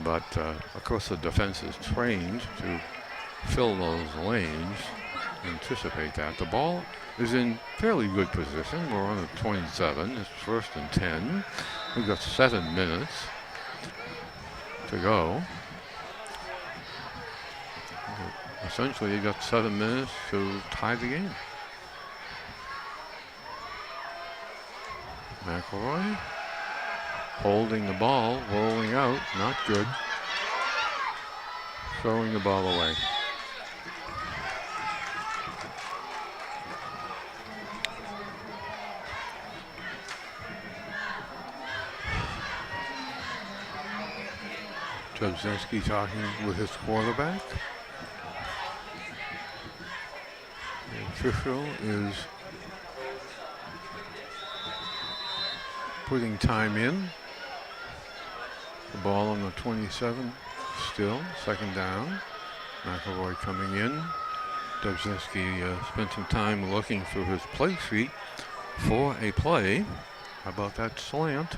But, of course, the defense is trained to fill those lanes, anticipate that. The ball is in fairly good position. We're on a 27. It's 1st and 10. We've got 7 minutes to go. Essentially, you got 7 minutes to tie the game. McElroy holding the ball, rolling out, not good. Throwing the ball away. Dubzinski talking with his quarterback. The official is putting time in. The ball on the 27 still, 2nd down. McElroy coming in. Dubzinski spent some time looking through his play sheet for a play. How about that slant?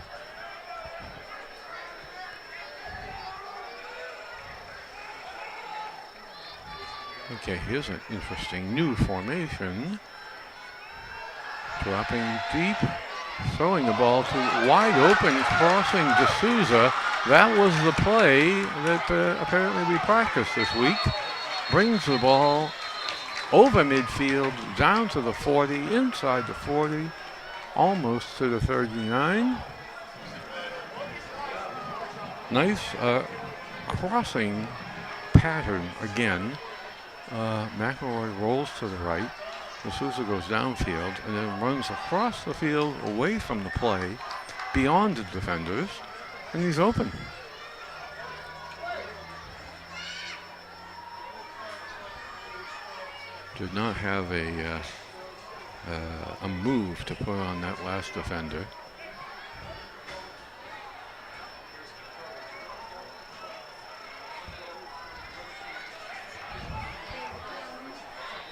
Okay, here's an interesting new formation. Dropping deep, throwing the ball to wide open, crossing D'Souza. That was the play that apparently we practiced this week. Brings the ball over midfield, down to the 40, inside the 40, almost to the 39. Nice crossing pattern again. McElroy rolls to the right. D'Souza goes downfield and then runs across the field away from the play, beyond the defenders, and he's open. Did not have a move to put on that last defender.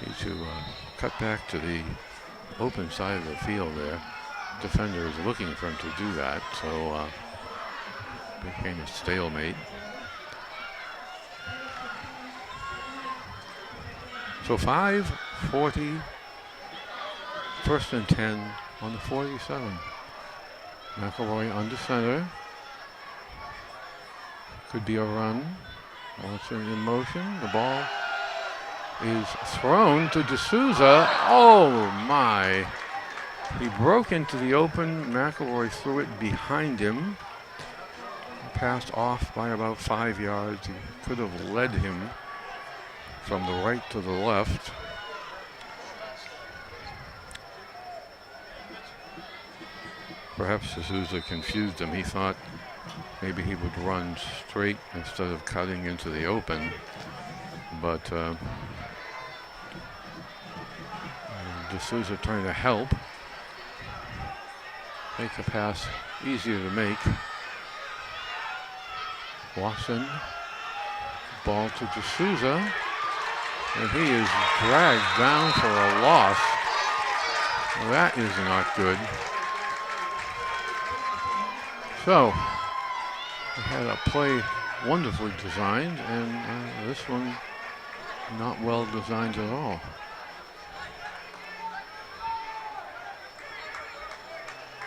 Need to cut back to the open side of the field there. Defender is looking for him to do that, so became a stalemate. So 5:40, 1st and 10 on the 47. McElroy under center. Could be a run. Launching in motion. The ball is thrown to D'Souza. Oh my. He broke into the open. McElroy threw it behind him. pass off by about 5 yards. He could have led him from the right to the left. Perhaps D'Souza confused him. He thought maybe he would run straight instead of cutting into the open. But D'Souza trying to help. Make the pass easier to make. Watson. Ball to D'Souza. And he is dragged down for a loss. Well, that is not good. So, we had a play wonderfully designed, and this one not well designed at all.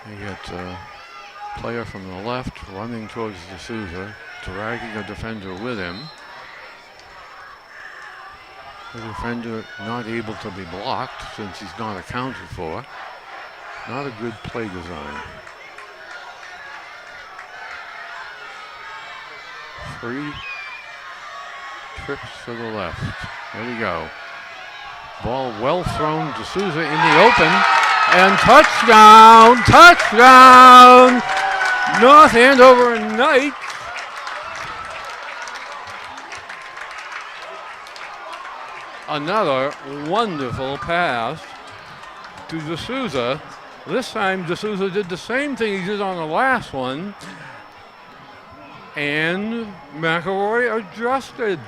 You get a player from the left running towards D'Souza, dragging a defender with him. The defender not able to be blocked since he's not accounted for. Not a good play design. 3 trips to the left. There we go. Ball well thrown. D'Souza in the open. And touchdown! Touchdown! North Andover Knights. Another wonderful pass to D'Souza. This time D'Souza did the same thing he did on the last one. And McElroy adjusted.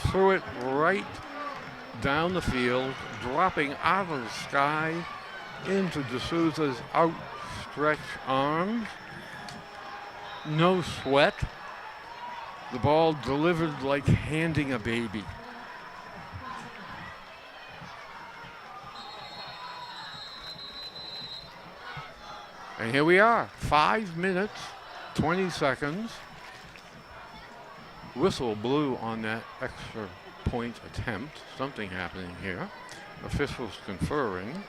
Threw it right down the field, dropping out of the sky into D'Souza's outstretched arms. No sweat. The ball delivered like handing a baby. And here we are, 5 minutes, 20 seconds. Whistle blew on that extra point attempt. Something happening here. Officials conferring.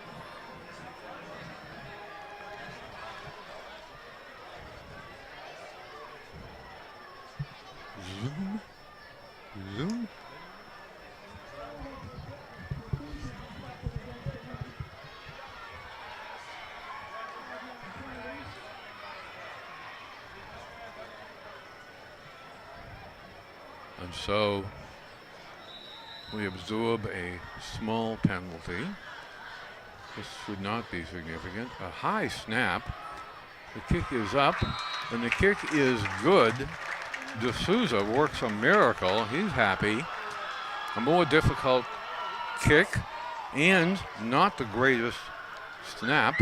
Zoom. Zoom. And so we absorb a small penalty. This should not be significant. A high snap. The kick is up, and the kick is good. D'Souza works a miracle. He's happy. A more difficult kick, and not the greatest snap.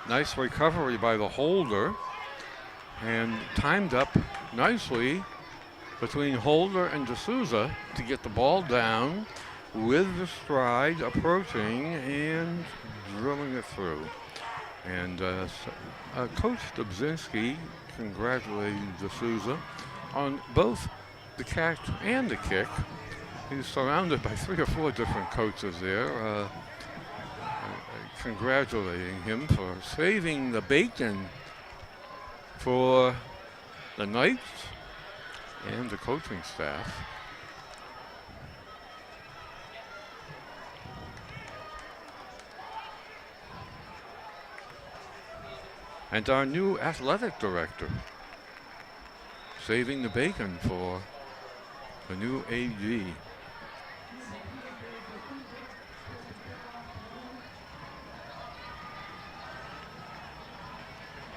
Nice recovery by the holder, and timed up nicely between Holder and D'Souza to get the ball down with the stride approaching and drilling it through. And Coach Dubzinski congratulating D'Souza on both the catch and the kick. He's surrounded by 3 or 4 different coaches there, congratulating him for saving the bacon for the Knights and the coaching staff. And our new athletic director, saving the bacon for the new AG.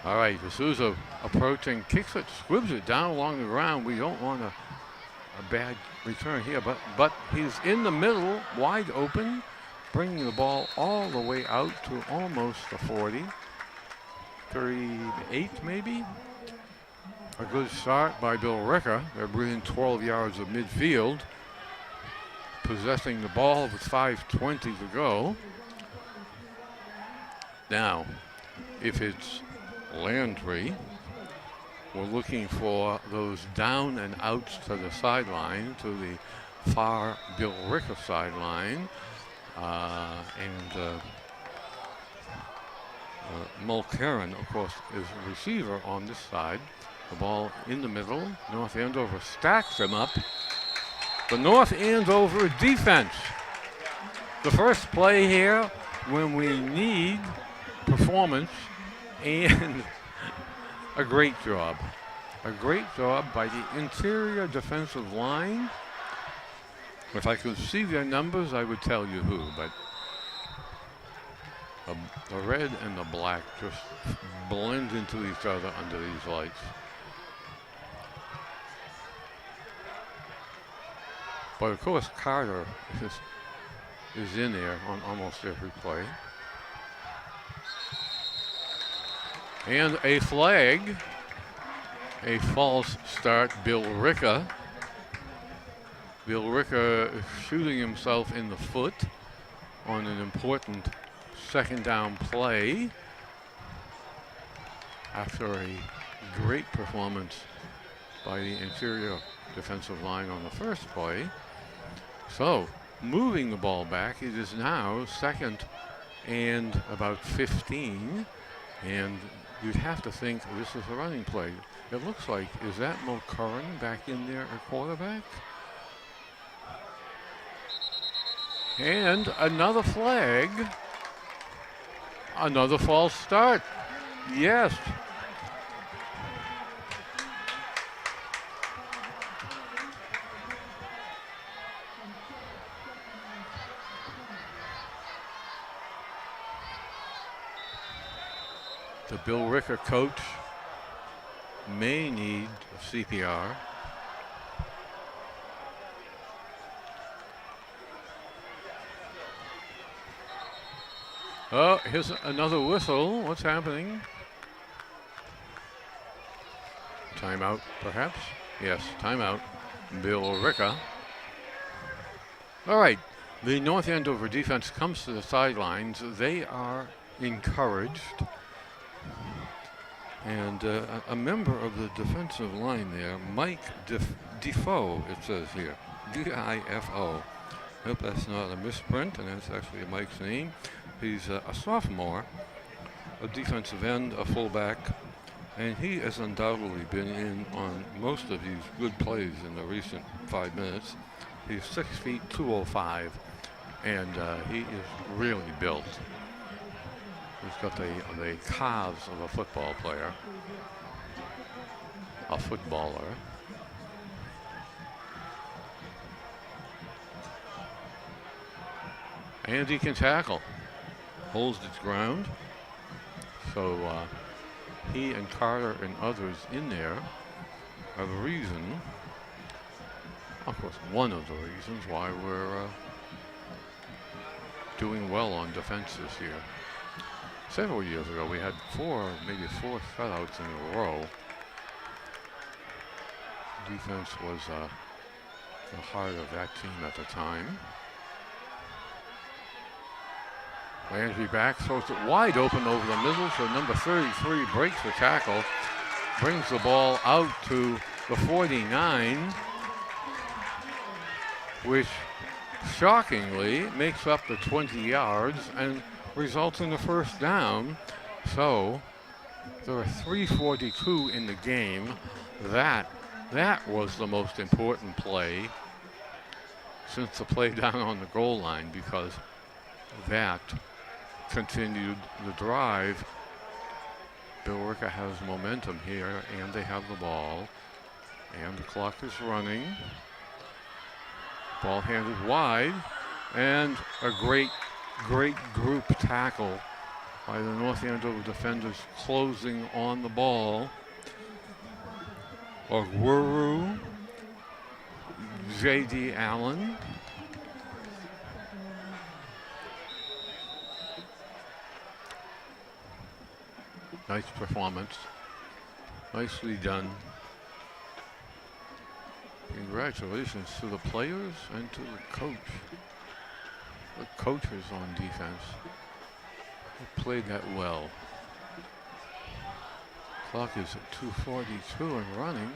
All right, D'Souza approaching, kicks it, squibs it down along the ground. We don't want a bad return here, but he's in the middle, wide open, bringing the ball all the way out to almost the 40. 38 maybe. A good start by Billerica. They're within 12 yards of midfield, possessing the ball with 5:20 to go. Now, if it's Landry, we're looking for those down and outs to the sideline, to the far Billerica sideline, and Mulcairn, of course, is the receiver on this side. The ball in the middle. North Andover stacks them up. The North Andover defense. The first play here when we need performance and a great job. A great job by the interior defensive line. If I could see their numbers, I would tell you who, but the red and the black just blend into each other under these lights. But of course, Carter is in there on almost every play. And a flag, a false start, Billerica. Billerica shooting himself in the foot on an important second down play after a great performance by the interior defensive line on the first play. So, moving the ball back, it is now second and about 15, and you'd have to think this is a running play. It looks like, is that Mo Curran back in there at quarterback? And another flag. Another false start. Yes. The Billerica coach may need CPR. Oh, here's another whistle. What's happening? Timeout, perhaps? Yes, timeout. Billerica. All right, the North Andover defense comes to the sidelines. They are encouraged. And a member of the defensive line there, Mike Defoe, it says here. D-I-F-O. Hope that's not a misprint, and that's actually Mike's name. He's a sophomore, a defensive end, a fullback, and he has undoubtedly been in on most of these good plays in the recent 5 minutes. He's 6 feet 205, and he is really built. He's got the calves of a football player, a footballer. And he can tackle, holds its ground. So he and Carter and others in there are the reason, of course, one of the reasons why we're doing well on defense this year. Several years ago, we had maybe four shutouts in a row. Defense was the heart of that team at the time. Landry back, throws it wide open over the middle, so number 33 breaks the tackle, brings the ball out to the 49, which shockingly makes up the 20 yards and results in the first down. So there are 3:42 in the game. That was the most important play since the play down on the goal line, because that continued the drive. Billerica has momentum here, and they have the ball, and the clock is running. Ball handed wide, and a great group tackle by the North Andover defenders closing on the ball. Ogwuru, J.D. Allen. Nice performance. Nicely done. Congratulations to the players and to the coach. The coaches on defense. They played that well. Clock is at 2:42 and running.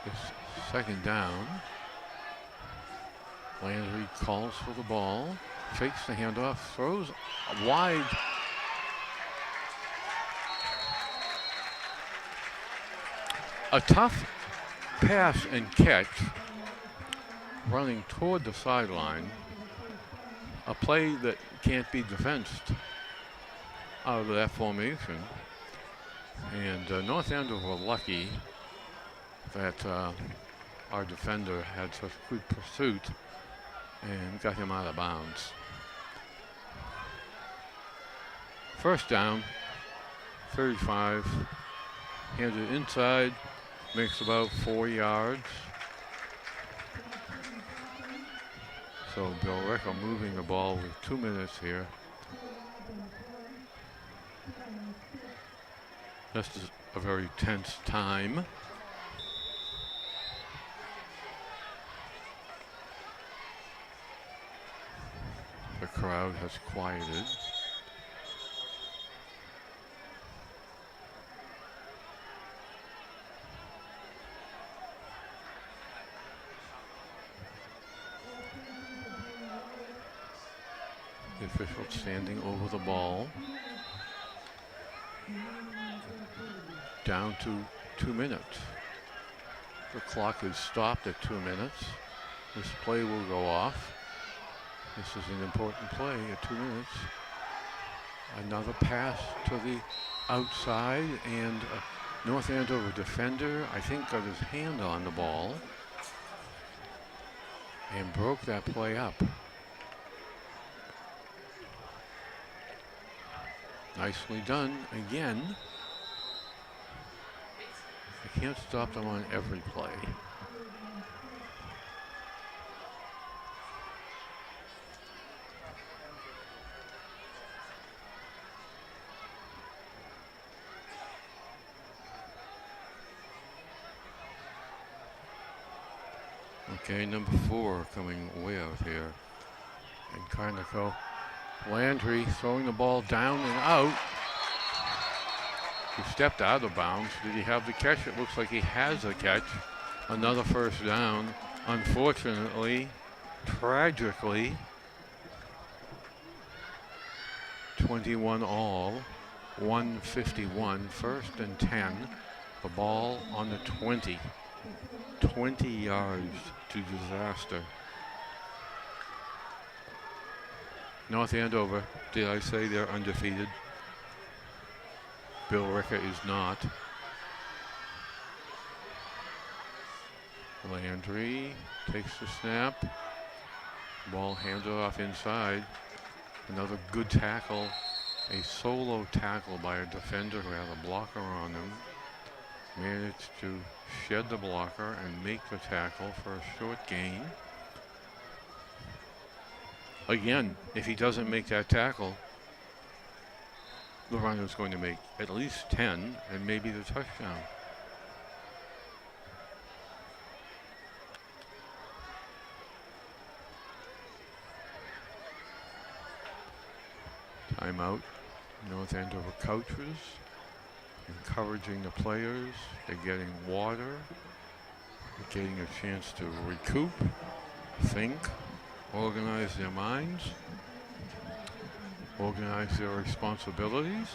It's second down. Landry calls for the ball. Fakes the handoff. Throws wide. A tough pass and catch running toward the sideline. A play that can't be defensed out of that formation. And North Andover were lucky that our defender had such good pursuit and got him out of bounds. First down, 35, handed inside, makes about 4 yards. So Billerica moving the ball with 2 minutes here. This is a very tense time. The crowd has quieted. The official standing over the ball. Down to 2 minutes. The clock is stopped at 2 minutes. This play will go off. This is an important play at 2 minutes. Another pass to the outside, and a North Andover defender, I think, got his hand on the ball and broke that play up. Nicely done again. I can't stop them on every play. Okay, number 4 coming way out here. And Carnico. Landry throwing the ball down and out. He stepped out of bounds. Did he have the catch? It looks like he has a catch. Another first down. Unfortunately, tragically, 21 all, 151, 1st and 10. The ball on the 20. 20 yards to disaster. North Andover, did I say they're undefeated? Billerica is not. Landry takes the snap. Ball handed off inside. Another good tackle. A solo tackle by a defender who had a blocker on him. Managed to shed the blocker and make the tackle for a short gain. Again, if he doesn't make that tackle, the runner's going to make at least 10 and maybe the touchdown. Timeout. North Andover coaches encouraging the players. They're getting water. They're getting a chance to recoup, think, organize their minds, organize their responsibilities.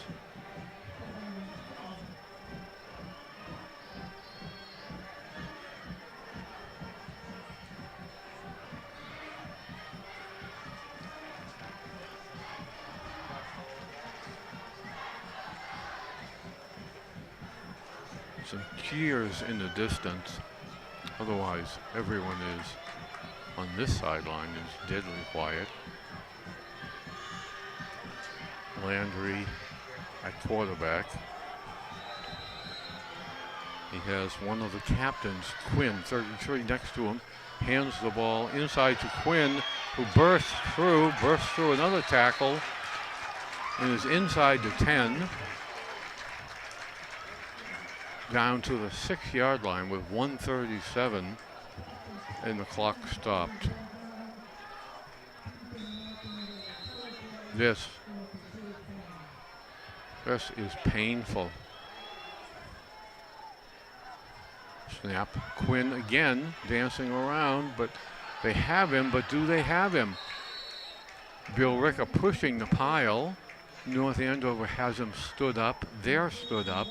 Some cheers in the distance. Otherwise, everyone is on this sideline is deadly quiet. Landry at quarterback. He has one of the captains, Quinn, 33, next to him. Hands the ball inside to Quinn, who bursts through another tackle, and is inside the 10. Down to the 6-yard line with 1:37, and the clock stopped. This is painful. Snap. Quinn again dancing around, but they have him, but do they have him? Billerica pushing the pile. North Andover has him stood up. They're stood up.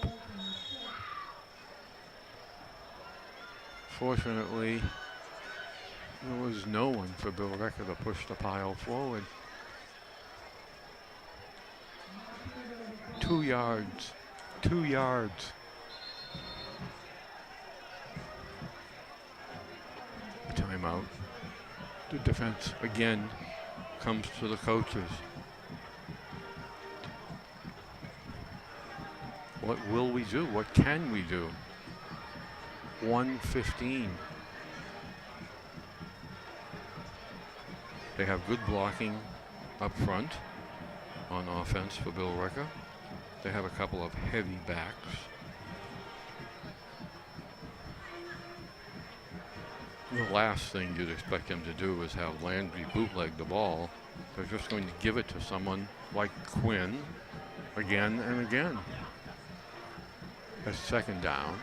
Unfortunately, there was no one for Billerica to push the pile forward. 2 yards. 2 yards. Timeout. The defense again comes to the coaches. What will we do? What can we do? 1:15. They have good blocking up front on offense for Billerica. They have a couple of heavy backs. The last thing you'd expect them to do is have Landry bootleg the ball. They're just going to give it to someone like Quinn again and again. That's second down.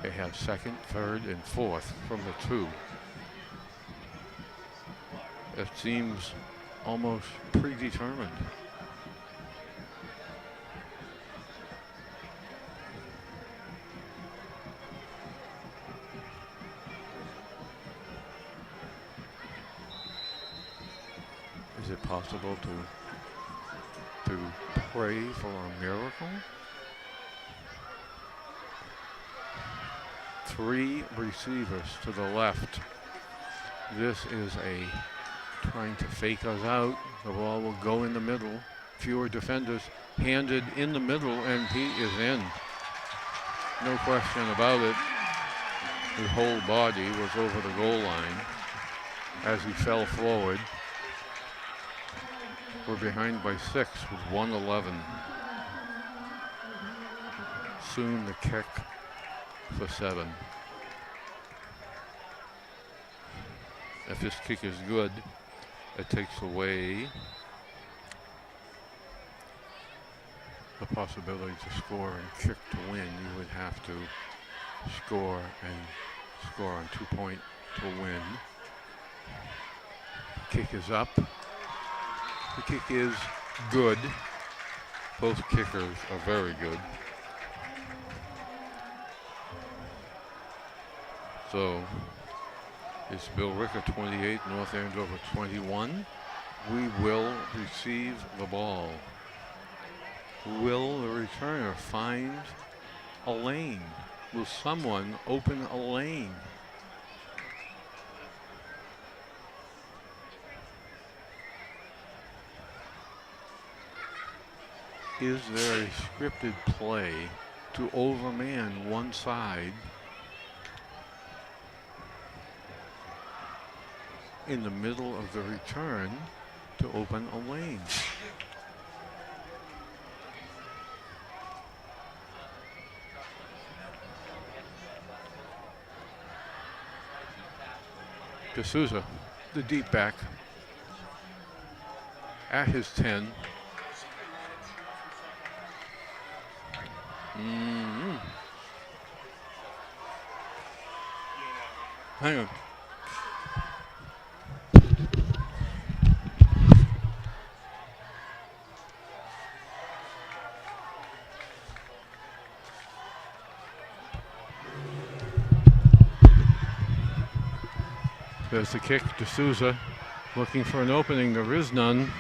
They have second, third, and fourth from the 2. It seems almost predetermined. Is it possible to pray for a miracle? 3 receivers to the left. This is trying to fake us out. The ball will go in the middle. Fewer defenders handed in the middle, and he is in. No question about it. His whole body was over the goal line as he fell forward. We're behind by 6 with 1:11. Soon the kick for 7. If this kick is good, it takes away the possibility to score and kick to win. You would have to score on 2-point to win. Kick is up. The kick is good. Both kickers are very good. So it's Billerica 28, North Andover 21. We will receive the ball. Will the returner find a lane? Will someone open a lane? Is there a scripted play to overman one side in the middle of the return to open a lane? D'Souza, the deep back, at his 10. Hang on. There's the kick. D'Souza looking for an opening. There is none.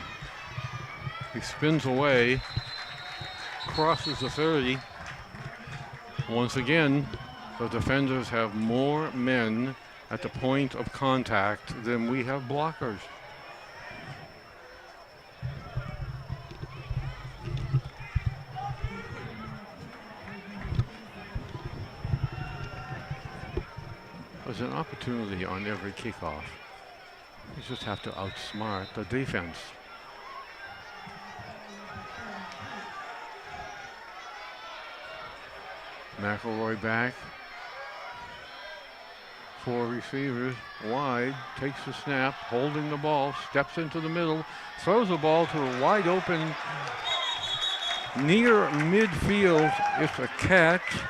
He spins away, crosses the 30. Once again, the defenders have more men at the point of contact than we have blockers. There's an opportunity on every kickoff. You just have to outsmart the defense. McElroy back. 4 receivers wide, takes the snap, holding the ball, steps into the middle, throws the ball to a wide open near midfield. It's a catch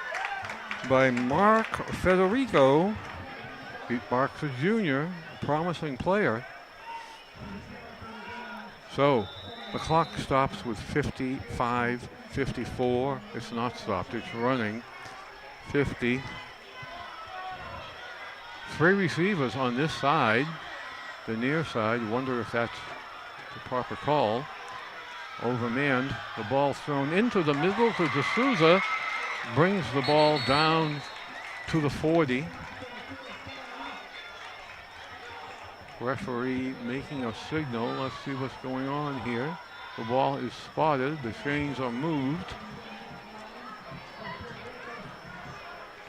by Mark Federico. Pete Marks a junior, promising player. So the clock stops with 55-54. It's not stopped, it's running. 50. Three receivers on this side, the near side. Wonder if that's the proper call. Overmanned. The ball thrown into the middle to D'Souza. Brings the ball down to the 40. Referee making a signal. Let's see what's going on here. The ball is spotted. The chains are moved.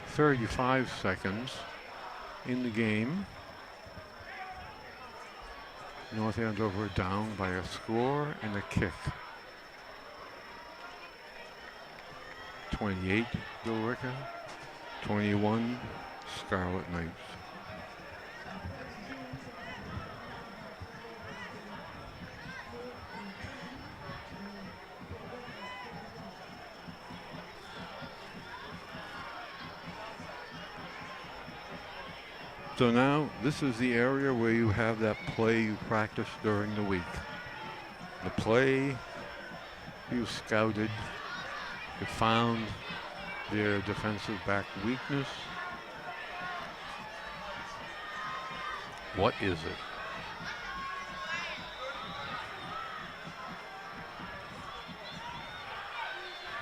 35 seconds in the game. North Andover down by a score and a kick. 28, Billerica. 21, Scarlet Knights. So now this is the area where you have that play you practiced during the week. The play you scouted, you found their defensive back weakness. What is it?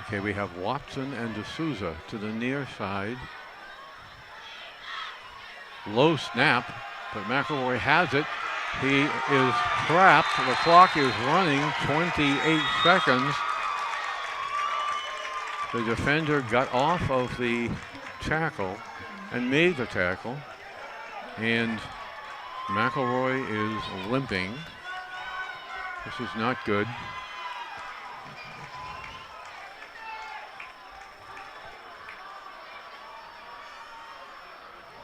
Okay, we have Watson and D'Souza to the near side. Low snap, but McElroy has it. He is trapped. The clock is running, 28 seconds. The defender got off of the tackle and made the tackle. And McElroy is limping. This is not good.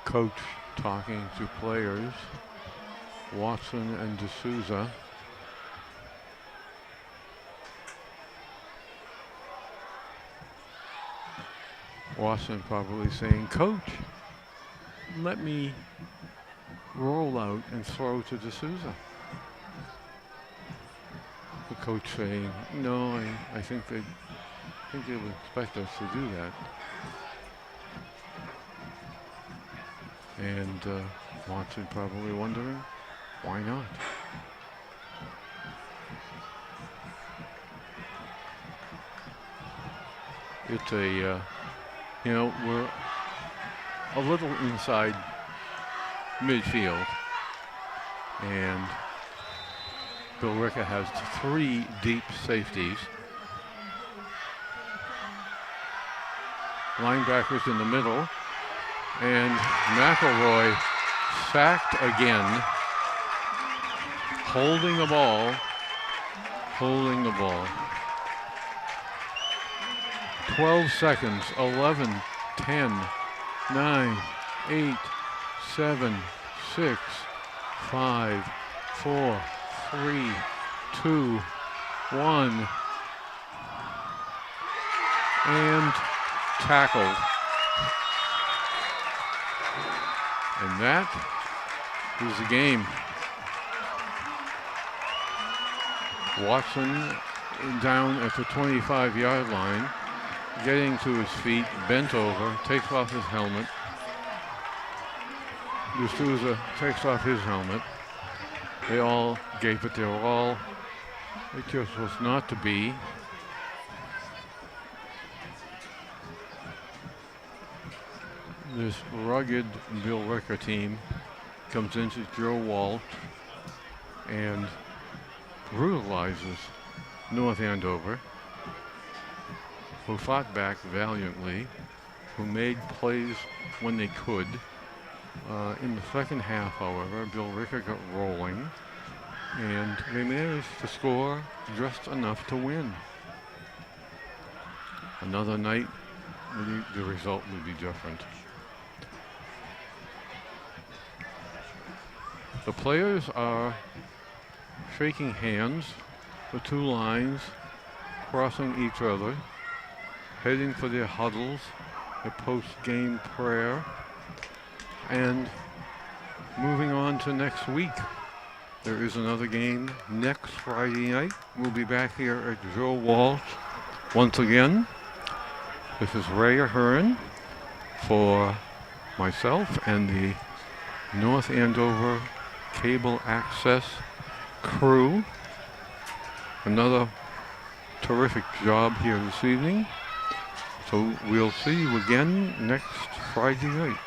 Coach talking to players, Watson and D'Souza. Watson probably saying, "Coach, let me roll out and throw to D'Souza." The coach saying, "No, I think they would expect us to do that." And Watson probably wondering, why not? It's a, we're a little inside midfield. And Billerica has 3 deep safeties. Linebackers in the middle. And McElroy sacked again, holding the ball. 12 seconds, 11, 10, 9, 8, 7, 6, 5, 4, 3, 2, 1. And tackled. And that is the game. Watson down at the 25-yard line, getting to his feet, bent over, takes off his helmet. D'Souza takes off his helmet. They all gave it their all. It just was not to be. This rugged Billerica team comes into Joe Walsh and brutalizes North Andover, who fought back valiantly, who made plays when they could. In the second half, however, Billerica got rolling, and they managed to score just enough to win. Another night, the result would be different. The players are shaking hands, the two lines crossing each other, heading for their huddles, a post-game prayer, and moving on to next week. There is another game next Friday night. We'll be back here at Joe Walsh once again. This is Ray Ahern for myself and the North Andover Cable Access crew. Another terrific job here this evening. So we'll see you again next Friday night.